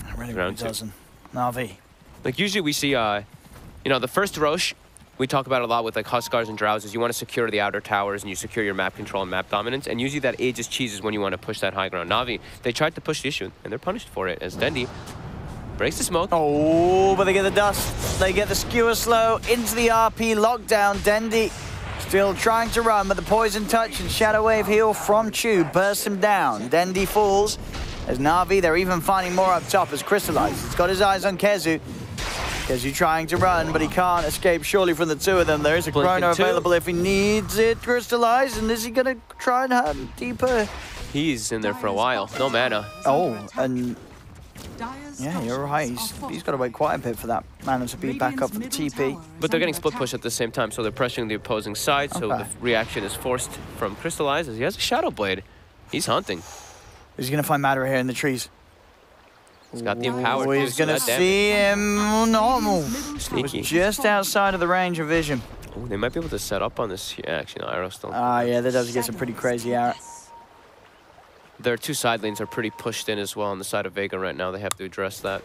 It really doesn't. Na'Vi. Like usually we see, you know, the first Roche, we talk about a lot with like Huskars and Drowses. You want to secure the outer towers and you secure your map control and map dominance. And usually that ages cheeses when you want to push that high ground. Na'Vi, they tried to push the issue and they're punished for it as Dendi breaks the smoke. Oh, but they get the dust. They get the skewer slow into the RP lockdown. Dendi still trying to run, but the poison touch and shadow wave heal from Chu bursts him down. Dendi falls. As Na'Vi, they're even finding more up top as Crystallize. He's got his eyes on Kezu. Kezu trying to run, but he can't escape surely from the two of them. There is a Chrono available if he needs it. Crystallize, and is he going to try and hunt deeper? He's in there for a while. No mana. Oh, and yeah, you're right. He's got to wait quite a bit for that mana to be back up for the TP. But they're getting split push at the same time, so they're pressuring the opposing side. So the reaction is forced from Crystallize as he has a Shadow Blade. He's hunting. He's going to find Madara here in the trees. He's got the empowered. Oh, he's going to see him normal. Sneaky. Just outside of the range of vision. Ooh, they might be able to set up on this. Yeah, actually, no, arrow still. Yeah, that does get some pretty crazy arrow. Their two side lanes are pretty pushed in as well on the side of Vega right now. They have to address that.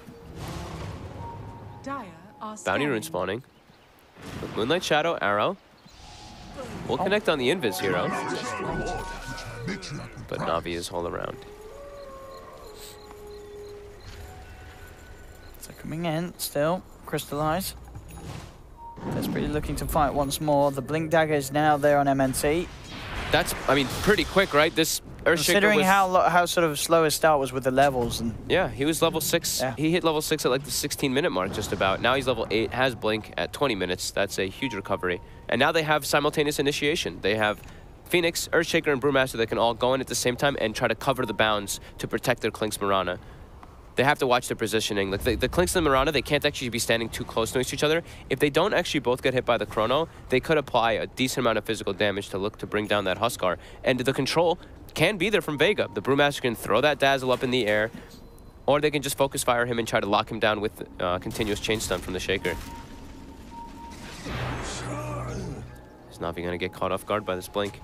Dire are Bounty scanning. rune spawning. With Moonlight Shadow, Arrow. We'll connect on the Invis hero. But Na'Vi is all around. So coming in, still, Crystallize. Desperately looking to fight once more. The Blink Dagger is now there on MNT. That's, I mean, pretty quick, right? This Earthshaker Considering was, how sort of slow his start was with the levels. And yeah, he was level 6. Yeah. He hit level 6 at like the 16-minute mark just about. Now he's level 8, has Blink at 20 minutes. That's a huge recovery. And now they have simultaneous initiation. They have Phoenix, Earthshaker, and Brewmaster that can all go in at the same time and try to cover the bounds to protect their Clink's Mirana. They have to watch their positioning. Like the Clinks and the Mirana, they can't actually be standing too close to each other. If they don't actually both get hit by the Chrono, they could apply a decent amount of physical damage to look to bring down that Huskar. And the control can be there from Vega. The Brewmaster can throw that Dazzle up in the air, or they can just focus fire him and try to lock him down with continuous chain stun from the Shaker. Is Na'Vi gonna get caught off guard by this Blink?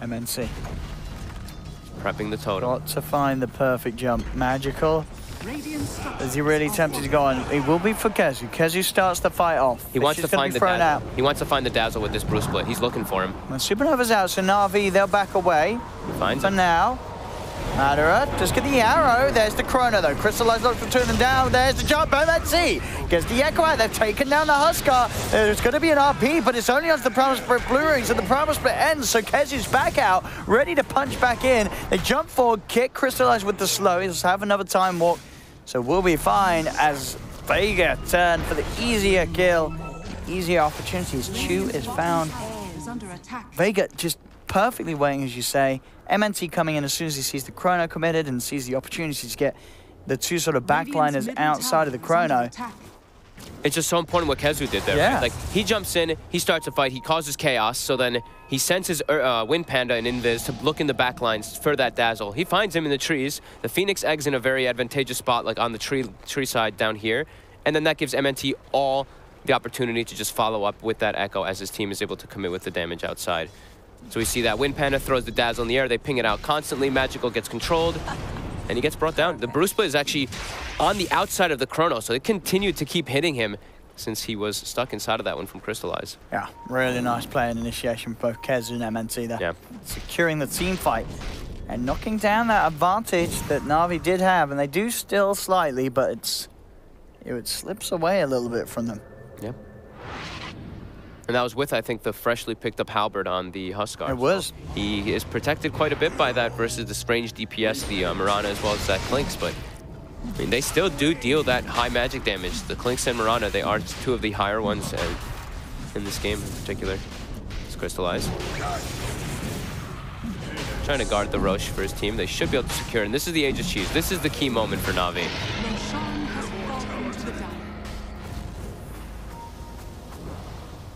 MNC. Prepping the totem. Got to find the perfect jump. Magical. Radiant Is he really tempted to go on? It will be for Kezu. Kezu starts the fight off. He wants to find the Dazzle. He wants to find the Dazzle with this Brew Split. He's looking for him. When Supernova's out, so Na'Vi, they'll back away. He finds For him. now. Madara, just get the arrow. There's the Chrono though. Crystallize looks to turn them down. There's the jump. MNC gets the Echo out. They've taken down the Huskar. There's going to be an RP, but it's only onto the Primal Split Blue Rings, and the Primal Split ends. So Kezu's back out, ready to punch back in. They jump forward, kick Crystallize with the slow. He'll have another time walk. So we'll be fine as Vega turn for the easier kill. Easier opportunities. Chu is found. is under attack. Vega just perfectly waiting, as you say. MNT coming in as soon as he sees the Chrono committed and sees the opportunity to get the two sort of backliners outside of the Chrono. It's just so important what Kezu did there. Yeah. Right? Like, he jumps in, he starts a fight, he causes chaos, so then he sends his Wind Panda and Invis to look in the backlines for that Dazzle. He finds him in the trees. The Phoenix Egg's in a very advantageous spot, like on the tree side down here, and then that gives MNT all the opportunity to just follow up with that Echo as his team is able to commit with the damage outside. So we see that Wind Panda throws the Dazzle in the air, they ping it out constantly, Magical gets controlled, and he gets brought down. The Brew Split is actually on the outside of the Chrono, so it continued to keep hitting him since he was stuck inside of that one from Crystallize. Yeah, really nice play and initiation for both Kezu and MNT there. Yeah. Securing the team fight and knocking down that advantage that Na'Vi did have, and they do still slightly, but it slips away a little bit from them. Yeah. And that was with, I think, the freshly picked up Halberd on the Huskar. It was. So he is protected quite a bit by that versus the strange DPS, the Mirana, as well as that Clinks, but I mean, they still do deal that high magic damage. The Clinks and Mirana, they are two of the higher ones in this game in particular. It's Crystallize. Trying to guard the Roche for his team. They should be able to secure, and this is the Age of Cheese. This is the key moment for Na'Vi. Roshan has fallen to the Dire.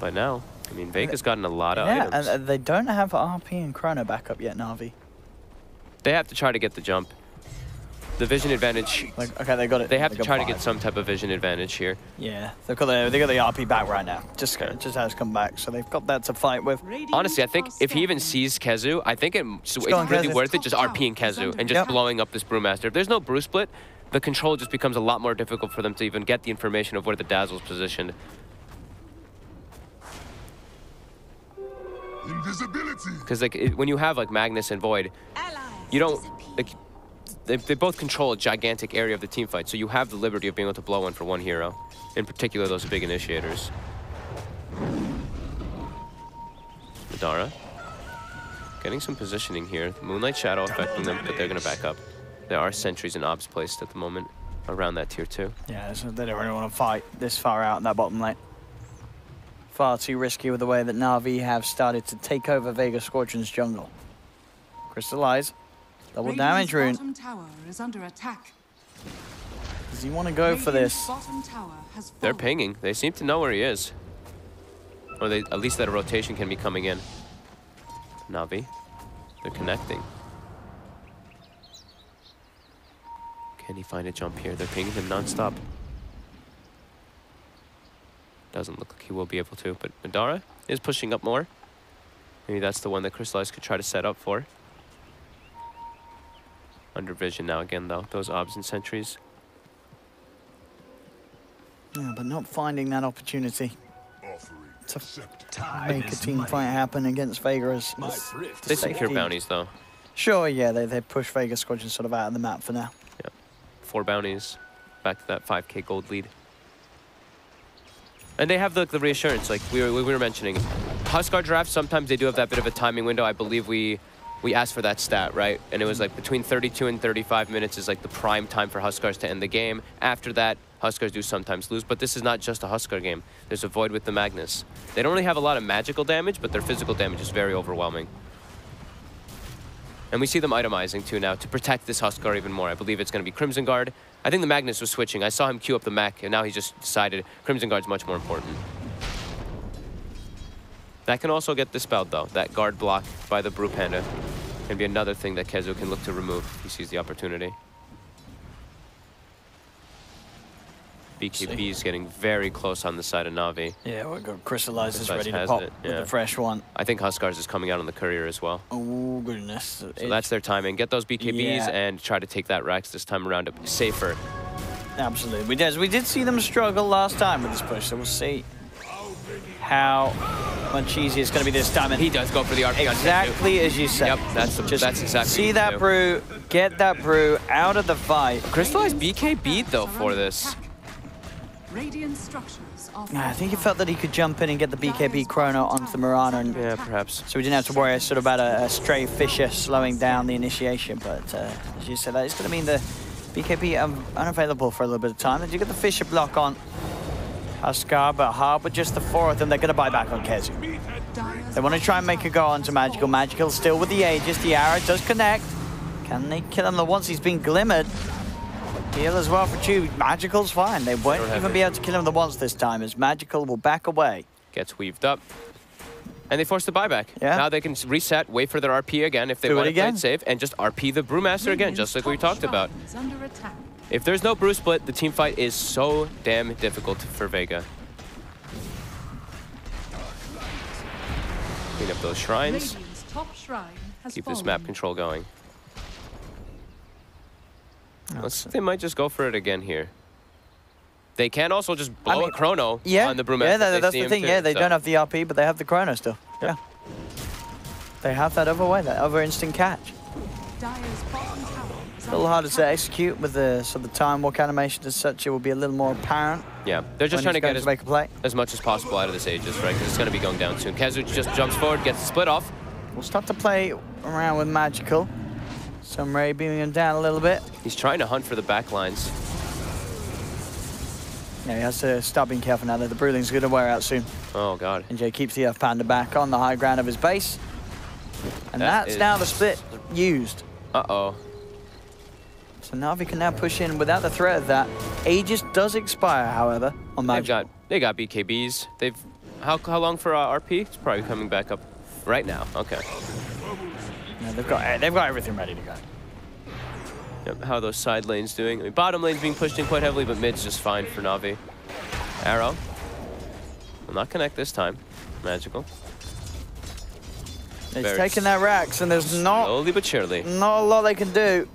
But now, I mean, Vega's gotten a lot of items. Yeah, and they don't have RP and Chrono backup yet, Na'Vi. They have to try to get the jump. The vision advantage. Like, okay, they got it. They have to got try to 5. get some type of vision advantage here. Yeah, they got the RP back right now. Just has come back, so they've got that to fight with. Honestly, I think if he even sees Kezu, I think it's going really Kezu. worth it just RPing Kezu and just Yep. blowing up this Brewmaster. If there's no Brew Split, the control just becomes a lot more difficult for them to even get the information of where the Dazzle's positioned. Invisibility. Because like when you have like Magnus and Void, you don't like they both control a gigantic area of the team fight, so you have the liberty of being able to blow one for one hero. In particular, those big initiators. Madara getting some positioning here. Moonlight Shadow affecting them, but they're gonna back up. There are sentries and obs placed at the moment around that tier 2. Yeah, so they don't really want to fight this far out in that bottom lane. Far too risky with the way that Na'Vi have started to take over Vega Squadron's jungle. Crystallize. Double damage rune. Bottom tower is under attack. Does he want to go for Radiant's this? bottom tower has They're fallen. pinging. They seem to know where he is. Or they at least that a rotation can be coming in. Na'Vi. They're connecting. Can he find a jump here? They're pinging him non-stop. Doesn't look like he will be able to, but Madara is pushing up more. Maybe that's the one that Crystallize could try to set up for. Under vision now again, though. Those obs and sentries. Yeah, but not finding that opportunity to make a team fight happen against Vega. They secure bounties, though. Sure, yeah, they push Vega Squadron sort of out of the map for now. Yeah, 4 bounties. Back to that 5k gold lead. And they have the reassurance, like we were mentioning. Huskar drafts, sometimes they do have that bit of a timing window. I believe we asked for that stat, right? And it was like between 32 and 35 minutes is like the prime time for Huskars to end the game. After that, Huskars do sometimes lose, but this is not just a Huskar game. There's a Void with the Magnus. They don't really have a lot of magical damage, but their physical damage is very overwhelming. And we see them itemizing too now to protect this Huskar even more. I believe it's going to be Crimson Guard. I think the Magnus was switching. I saw him queue up the mech, and now he just decided Crimson Guard's much more important. That can also get dispelled, though. That guard block by the Brew Panda can be another thing that Kezu can look to remove if he sees the opportunity. BKB is getting very close on the side of Na'Vi. Yeah, we've got Crystallizers ready to has pop it, with yeah. the fresh one. I think Huskars is coming out on the courier as well. Oh, goodness. So that's their timing. Get those BKBs Yeah. and try to take that Rex this time around to be safer. Absolutely. We did see them struggle last time with this push, so we'll see how much easier it's going to be this time. And He does go for the RP on exactly as you said. Yep, that's exactly see what that you do. brew, get that brew out of the fight. Crystallized BKB though for this. Radiant structures are I think he felt that he could jump in and get the BKB chrono onto the Mirana, and Yeah, perhaps. so we didn't have to worry sort of about a stray Fisher slowing down the initiation. But as you said, that is going to mean the BKB unavailable for a little bit of time. And you get the Fisher block on Huskar, but hard with just the 4 of them. They're going to buy back on Kezu. They want to try and make a go onto Magical. Magical still with the Aegis. The arrow does connect. Can they kill him once he's been glimmered? Heal as well for Chew. Magical's fine. They won't even be able to kill him the once this time, as Magical will back away. Gets weaved up. And they force the buyback. Yeah. Now they can reset, wait for their RP again if they Do it want to play again. it safe, and just RP the Brewmaster again, just like we talked about. under attack. If there's no Brew split, the team fight is so damn difficult for Vega. Clean up those shrines. Radiant's top shrine has Keep fallen. this map control going. They might just go for it again here. They can also just blow a chrono on the Brewmaster. Yeah, if they that's see the him thing. too, Yeah, they so. don't have the RP, but they have the chrono still. Yeah. They have that other way, that other instant catch. Dire's bottom tower is A little under harder to attack. execute with the sort of time walk animation as such. It will be a little more apparent. Yeah, they're just when trying to he's get going make a play. as much as possible out of this Aegis, right? Because it's going to be going down soon. Kezu just jumps forward, gets the split off. We'll start to play around with Magical. Some Ray beaming him down a little bit. He's trying to hunt for the backlines. Yeah, he has to start being careful now that the Brewling's going to wear out soon. Oh, God. NJ keeps the Earth Panda back on the high ground of his base. And that's now the split used. Uh-oh. So Na'Vi can now push in without the threat of that. Aegis does expire, however, on Magical. They got BKBs. They've... How long for RP? It's probably coming back up right now. Okay. Yeah, they've got everything ready to go. Yep, how are those side lanes doing? I mean, bottom lane's being pushed in quite heavily, but mid's just fine for Na'Vi. Arrow. Will not connect this time. Magical. It's Very taking that Rax, and there's Slowly but surely. not a lot they can do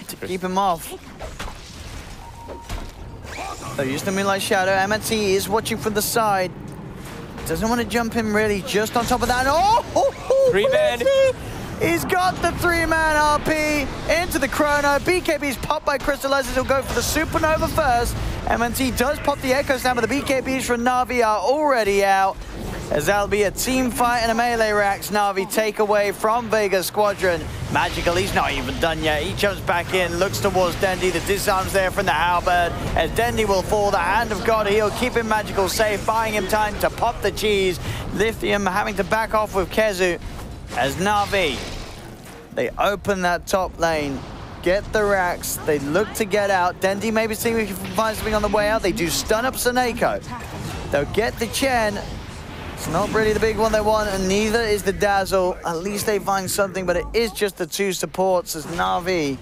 to keep him off. They're using the Moonlight Shadow. MNT is watching from the side. Doesn't want to jump in really, just on top of that. Oh! 3-man. He's got the 3-man RP into the chrono. BKB's popped by Crystallizers. He'll go for the Supernova first. MNT does pop the Echo Slam, but the BKBs from Na'Vi are already out, as that'll be a team fight and a melee Rax. Na'Vi take away from Vega Squadron. Magical, he's not even done yet. He jumps back in, looks towards Dendi. The disarm's there from the Halberd, as Dendi will fall. The Hand of God heal, keeping Magical safe, buying him time to pop the cheese. Lithium having to back off with Kezu, as Na'Vi, they open that top lane, get the Rax, they look to get out. Dendi maybe see if we can find something on the way out. They do stun up Seneko. They'll get the Chen. It's not really the big one they want, and neither is the Dazzle. At least they find something, but it is just the 2 supports, as Na'Vi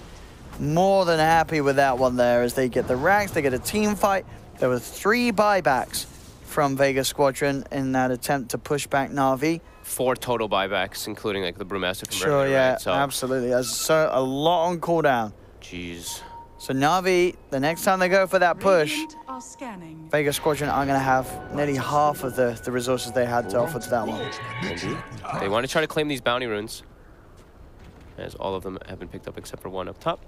more than happy with that one there, as they get the Rax, they get a team fight. There were 3 buybacks from Vega Squadron in that attempt to push back Na'Vi. 4 total buybacks, including like the Brewmaster from Sure, earlier, yeah, right? So, absolutely. There's a lot on cooldown. jeez. So Na'Vi, the next time they go for that push, Radiant are scanning. Vega Squadron are going to have nearly half of the resources they had to offer to that one. Indeed. They want to try to claim these bounty runes, as all of them have been picked up except for one up top.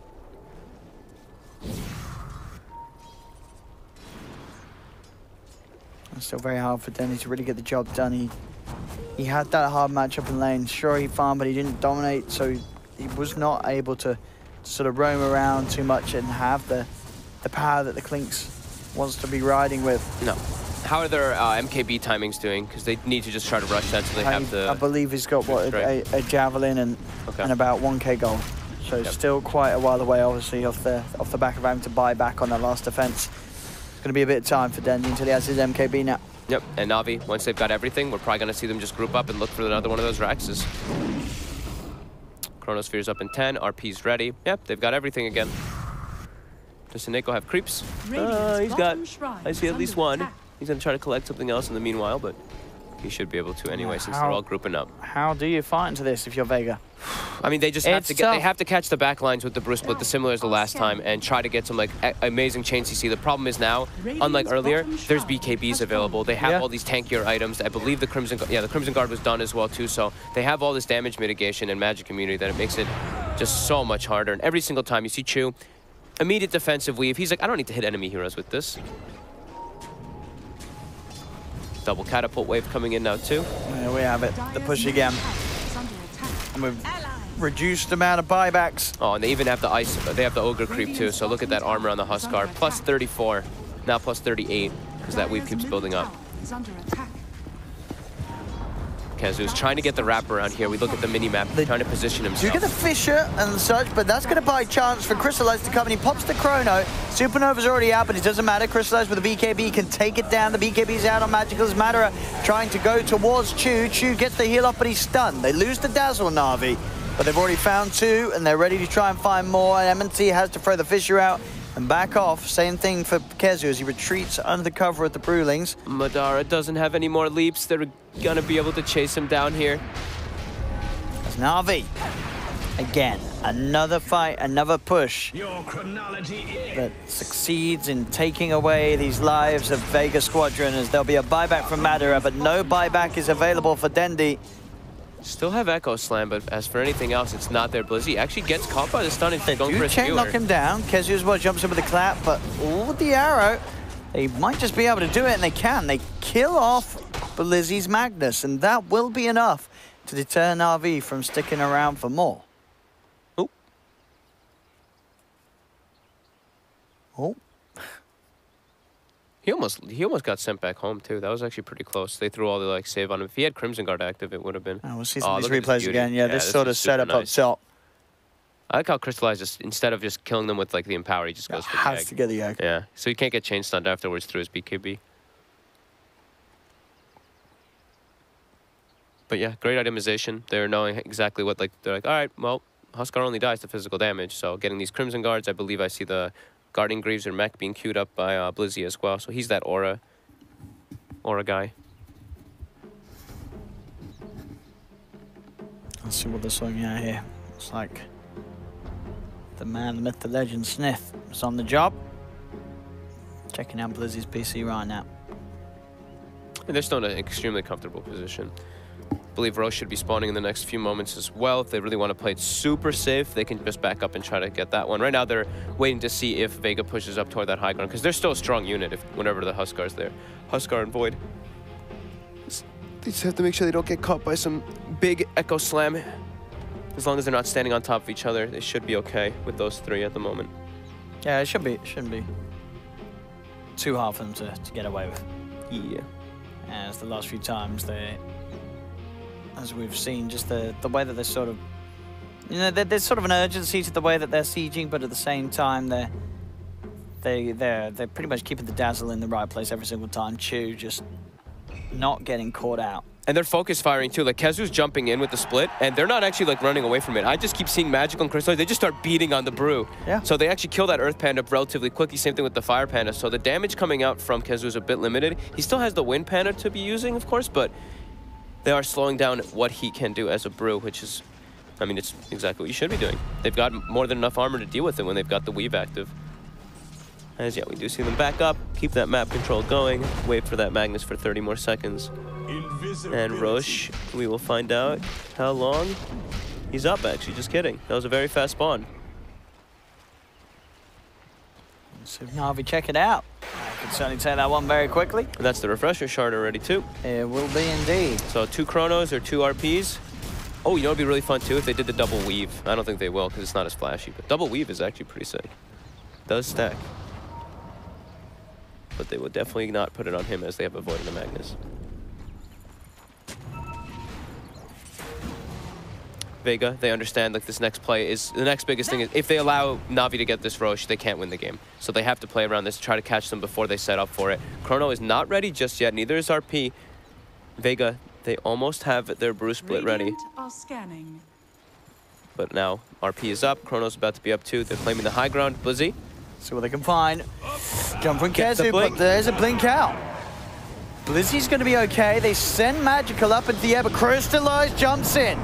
It's still very hard for Denny to really get the job done. He had that hard matchup in lane. Sure, he farmed, but he didn't dominate, so he was not able to sort of roam around too much and have the power that the Clinks wants to be riding with. No. How are their MKB timings doing? Because they need to just try to rush that so they have to... I believe he's got, what, a Javelin and about 1k gold. So still quite a while away, obviously, off the back of having to buy back on that last defense. It's going to be a bit of time for Dendy until he has his MKB now. Yep, and Na'Vi, once they've got everything, we're probably going to see them just group up and look for another one of those Raxes. Chronosphere's up in 10, RP's ready. Yep, they've got everything again. Does Sineko have creeps? He's got, I see at least one. He's going to try to collect something else in the meanwhile, but he should be able to anyway since they're all grouping up. How do you fight into this if you're Vega? I mean, they just have to they have to catch the back lines with the Brew Split, the similar as the last time, and try to get some like amazing chain CC. The problem is now, unlike earlier, there's BKBs available. They have all these tankier items. I believe the Crimson Guard was done as well too, so they have all this damage mitigation and magic immunity that it makes it just so much harder. And every single time you see Chu, immediate defensive weave. He's like, I don't need to hit enemy heroes with this. Double catapult wave coming in now too. There we have it, the push again. And we've reduced the amount of buybacks. Oh, and they even have the ice, they have the ogre creep too, so look at that armor on the Huskar. Plus 34, now plus 38, because that weave keeps building up. Kazu's trying to get the wrap around here. We look at the mini-map, trying to position himself. You get the Fissure and such, but that's going to buy a chance for Crystallize to come in. He pops the Chrono. Supernova's already out, but it doesn't matter. Crystallize with the BKB can take it down. The BKB's out on Magical's Madara, trying to go towards Chu. Chu gets the heal off, but he's stunned. They lose the Dazzle Na'Vi, but they've already found 2, and they're ready to try and find more. And M&T has to throw the Fissure out and back off. Same thing for Kezu as he retreats under the cover of the Brewlings. Madara doesn't have any more leaps. They're gonna be able to chase him down here. As Na'Vi, again, another fight, another push that succeeds in taking away these lives of Vega Squadron, as there'll be a buyback from Madara, but no buyback is available for Dendy. Still have Echo Slam, but as for anything else, it's not there. Blizzy actually gets caught by the stun and They going do for a chain skewer. knock him down. Kezu as well jumps in with the clap, but with the arrow, they might just be able to do it, and they can. They kill off Blizzy's Magnus, and that will be enough to deter Na'Vi from sticking around for more. Oh. Oh. He almost got sent back home too. That was actually pretty close. They threw all the like save on him. If he had Crimson Guard active, it would have been. Oh, we'll see some of these look at this replays again. Yeah, this sort of is super setup up nice. top. I like how Crystallize just, instead of just killing them with like the Empower, he just goes for the Has egg. to get the egg. Yeah, so he can't get chain stunned afterwards through his BKB. But yeah, great itemization. They're knowing exactly what, like, they're like, all right, well, Huskar only dies to physical damage. So getting these Crimson Guards, I believe I see the Guardian Greaves or mech being queued up by Blizzy as well. So he's that aura guy. Let's see what they're sorting out here. It's like the man, the myth, the legend, Sniff is on the job. Checking out Blizzy's PC right now. And they're still in an extremely comfortable position. I believe Roche should be spawning in the next few moments as well. If they really want to play it super safe, they can just back up and try to get that one. Right now, they're waiting to see if Vega pushes up toward that high ground, because they're still a strong unit whenever the Huskar's there. Huskar and Void. They just have to make sure they don't get caught by some big Echo Slam. As long as they're not standing on top of each other, they should be okay with those 3 at the moment. Yeah, it shouldn't be too hard for them to get away with. Yeah. As the last few times, as we've seen, just the way that they're sort of, you know, there's sort of an urgency to the way that they're sieging, but at the same time, they're pretty much keeping the Dazzle in the right place every single time. Chu just not getting caught out. And they're focus firing too. Like Kezu's jumping in with the split, and they're not actually like running away from it. I just keep seeing Magical and Crystal. They just start beating on the Brew. Yeah. So they actually kill that Earth Panda relatively quickly. Same thing with the Fire Panda. So the damage coming out from Kezu is a bit limited. He still has the Wind Panda to be using, of course, but they are slowing down what he can do as a brew, which is, I mean, it's exactly what you should be doing. They've got more than enough armor to deal with it when they've got the weave active. As yeah, we do see them back up, keep that map control going, wait for that Magnus for 30 more seconds. And Roche, we will find out how long he's up, actually, just kidding. That was a very fast spawn. So Na'Vi, check it out. I can certainly take that one very quickly. And that's the refresher shard already, too. It will be indeed. So 2 chronos or 2 RPs. Oh, you know what would be really fun, too, if they did the double weave. I don't think they will, because it's not as flashy, but double weave is actually pretty sick. Does stack. But they will definitely not put it on him as they have avoided the Magnus. Vega, they understand like this next play is the next biggest thing is if they allow Na'Vi to get this Roche, they can't win the game. So they have to play around this, try to catch them before they set up for it. Chrono is not ready just yet, neither is RP. Vega, they almost have their brew split ready. Are scanning. But now RP is up, Chrono's about to be up too. They're claiming the high ground. Blizzy. See what they can find. Jump from Gets the Kezu, blink. but there's a blink out. Blizzy's going to be okay. They send Magical up into the air, but Crystallize jumps in.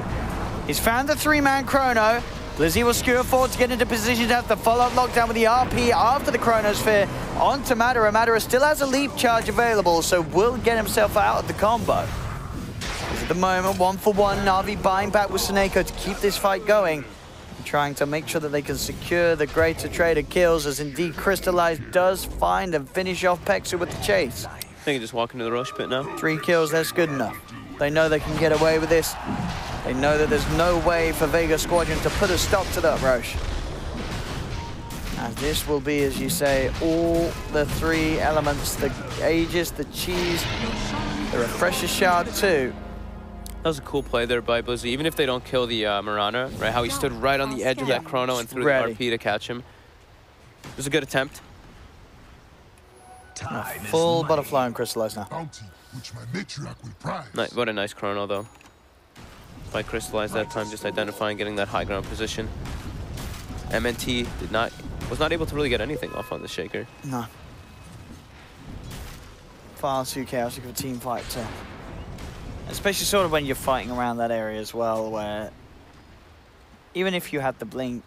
He's found the 3-man Chrono. Blizzy will skewer forward to get into position to have the follow-up lockdown with the RP after the Chronosphere onto Madara. Madara still has a leap charge available, so will get himself out of the combo. Because at the moment, 1-for-1, Na'Vi buying back with Seneko to keep this fight going. And trying to make sure that they can secure the greater trader kills, as indeed Crystallize does find and finish off Pexu with the chase. They can just walk into the Roche pit now. 3 kills, that's good enough. They know they can get away with this. They know that there's no way for Vega Squadron to put a stop to that Roche. And this will be, as you say, all the 3 elements, the Aegis, the Cheese, the Refresher Shard too. That was a cool play there by Blizzy. Even if they don't kill the Mirana, right? How he stood right on the edge of that Chrono and threw the RP to catch him. It was a good attempt. Full butterfly and Crystallize now. What a nice Chrono though. By Crystallize that time, just identifying, getting that high ground position. MNT was not able to really get anything off on the Shaker. No. Far too chaotic of a team fight too. Especially sort of when you're fighting around that area as well, where even if you had the blink,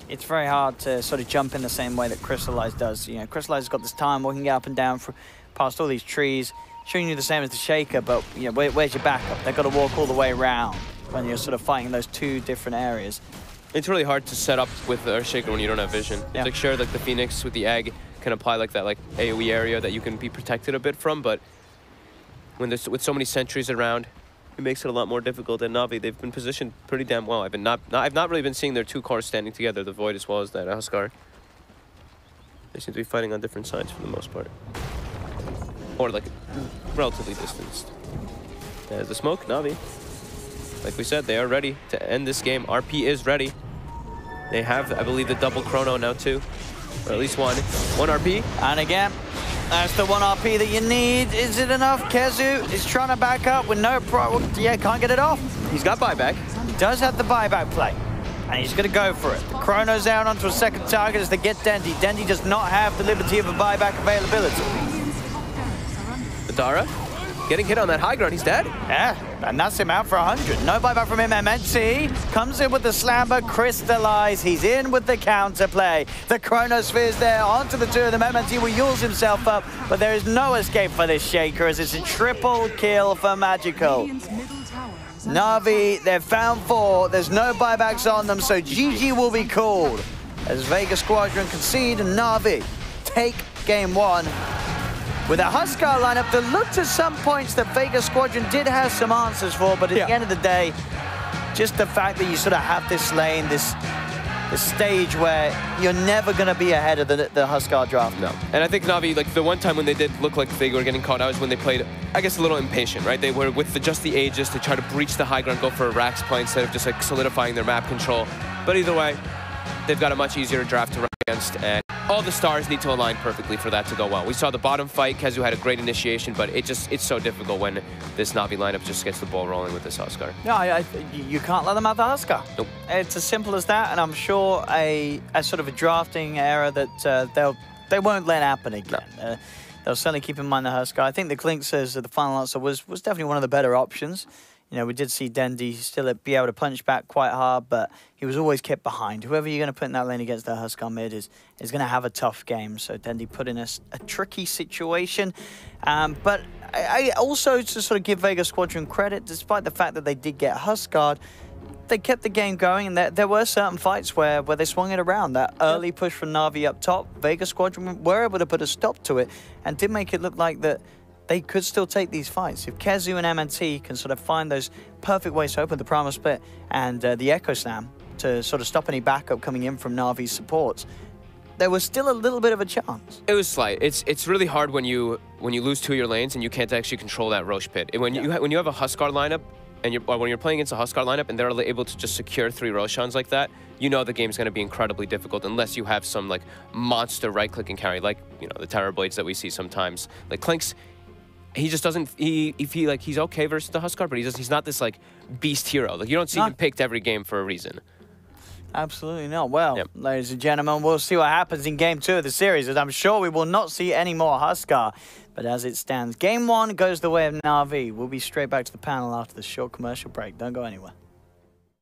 it's very hard to sort of jump in the same way that Crystallize does. You know, Crystallize has got this time walking up and down past all these trees, showing you the same as the Shaker, but you know, where's your backup? They've got to walk all the way around when you're sort of fighting those 2 different areas. It's really hard to set up with the Shaker when you don't have vision. Yeah. It's like, sure, like the Phoenix with the egg can apply like that like AoE area that you can be protected a bit from, but when there's with so many sentries around, it makes it a lot more difficult. And Na'Vi, they've been positioned pretty damn well. I've not really been seeing their 2 cores standing together, the Void as well as that Huskar. They seem to be fighting on different sides for the most part. Or like relatively distanced. There's the smoke, Na'Vi. Like we said, they are ready to end this game. RP is ready. They have, I believe, the double Chrono now too. Or at least one. 1 RP. And again, that's the 1 RP that you need. Is it enough? Kezu is trying to back up with no problem. Yeah, can't get it off. He's got buyback. He does have the buyback play. And he's going to go for it. The Chrono's out onto a second target as they get Dendi. Dendi does not have the liberty of a buyback availability. Madara getting hit on that high ground. He's dead. Yeah, and that's him out for 100. No buyback from him. MNT comes in with the slammer. Crystallize. He's in with the counterplay. The Chronosphere's there onto the 2 of them. MNT will use himself up, but there is no escape for this Shaker as it's a triple kill for Magical. Na'Vi, they've found 4. There's no buybacks on them, so GG will be called as Vega Squadron concede and Na'Vi take game 1. With a Huskar lineup that looked at some points that Vega Squadron did have some answers for, but at the end of the day, just the fact that you sort of have this lane, this stage where you're never going to be ahead of the Huskar draft. No. And I think Na'Vi, like the one time when they did look like they were getting caught out was when they played, I guess, a little impatient, right? They were with just the Aegis to try to breach the high ground, go for a Rax play instead of just like solidifying their map control. But either way, they've got a much easier draft to run against, and all the stars need to align perfectly for that to go well. We saw the bottom fight. Kezu had a great initiation, but it's so difficult when this Na'Vi lineup just gets the ball rolling with this Huskar. No, you can't let them have the Huskar. Nope. It's as simple as that, and I'm sure a sort of a drafting error that they won't let happen again. No. They'll certainly keep in mind the Huskar. I think the Klink says that the final answer was definitely one of the better options. You know, we did see Dendi still be able to punch back quite hard, but he was always kept behind. Whoever you're going to put in that lane against the Huskar mid is going to have a tough game. So Dendi put in a tricky situation. But I also, to sort of give Vega Squadron credit, despite the fact that they did get Huskard, they kept the game going, and there were certain fights where they swung it around. That early push from Na'Vi up top, Vega Squadron were able to put a stop to it and did make it look like that they could still take these fights. If Kezu and MNT can sort of find those perfect ways to open the Primal Split and the Echo Slam to sort of stop any backup coming in from Na'Vi's supports, there was still a little bit of a chance. It was slight. It's really hard when you lose 2 of your lanes and you can't actually control that Roche pit. When you have a Huskar lineup, or when you're playing against a Huskar lineup and they're able to just secure 3 Roshans like that, you know the game's going to be incredibly difficult unless you have some like monster right-click and carry, like the Terror Blades that we see sometimes. Like Clinkz, he just doesn't. He's okay versus the Huskar, but he's not this like beast hero. Like you don't see him picked every game for a reason. Absolutely not. Well, ladies and gentlemen, we'll see what happens in Game 2 of the series, as I'm sure we will not see any more Huskar. But as it stands, Game 1 goes the way of Na'Vi. We'll be straight back to the panel after the short commercial break. Don't go anywhere.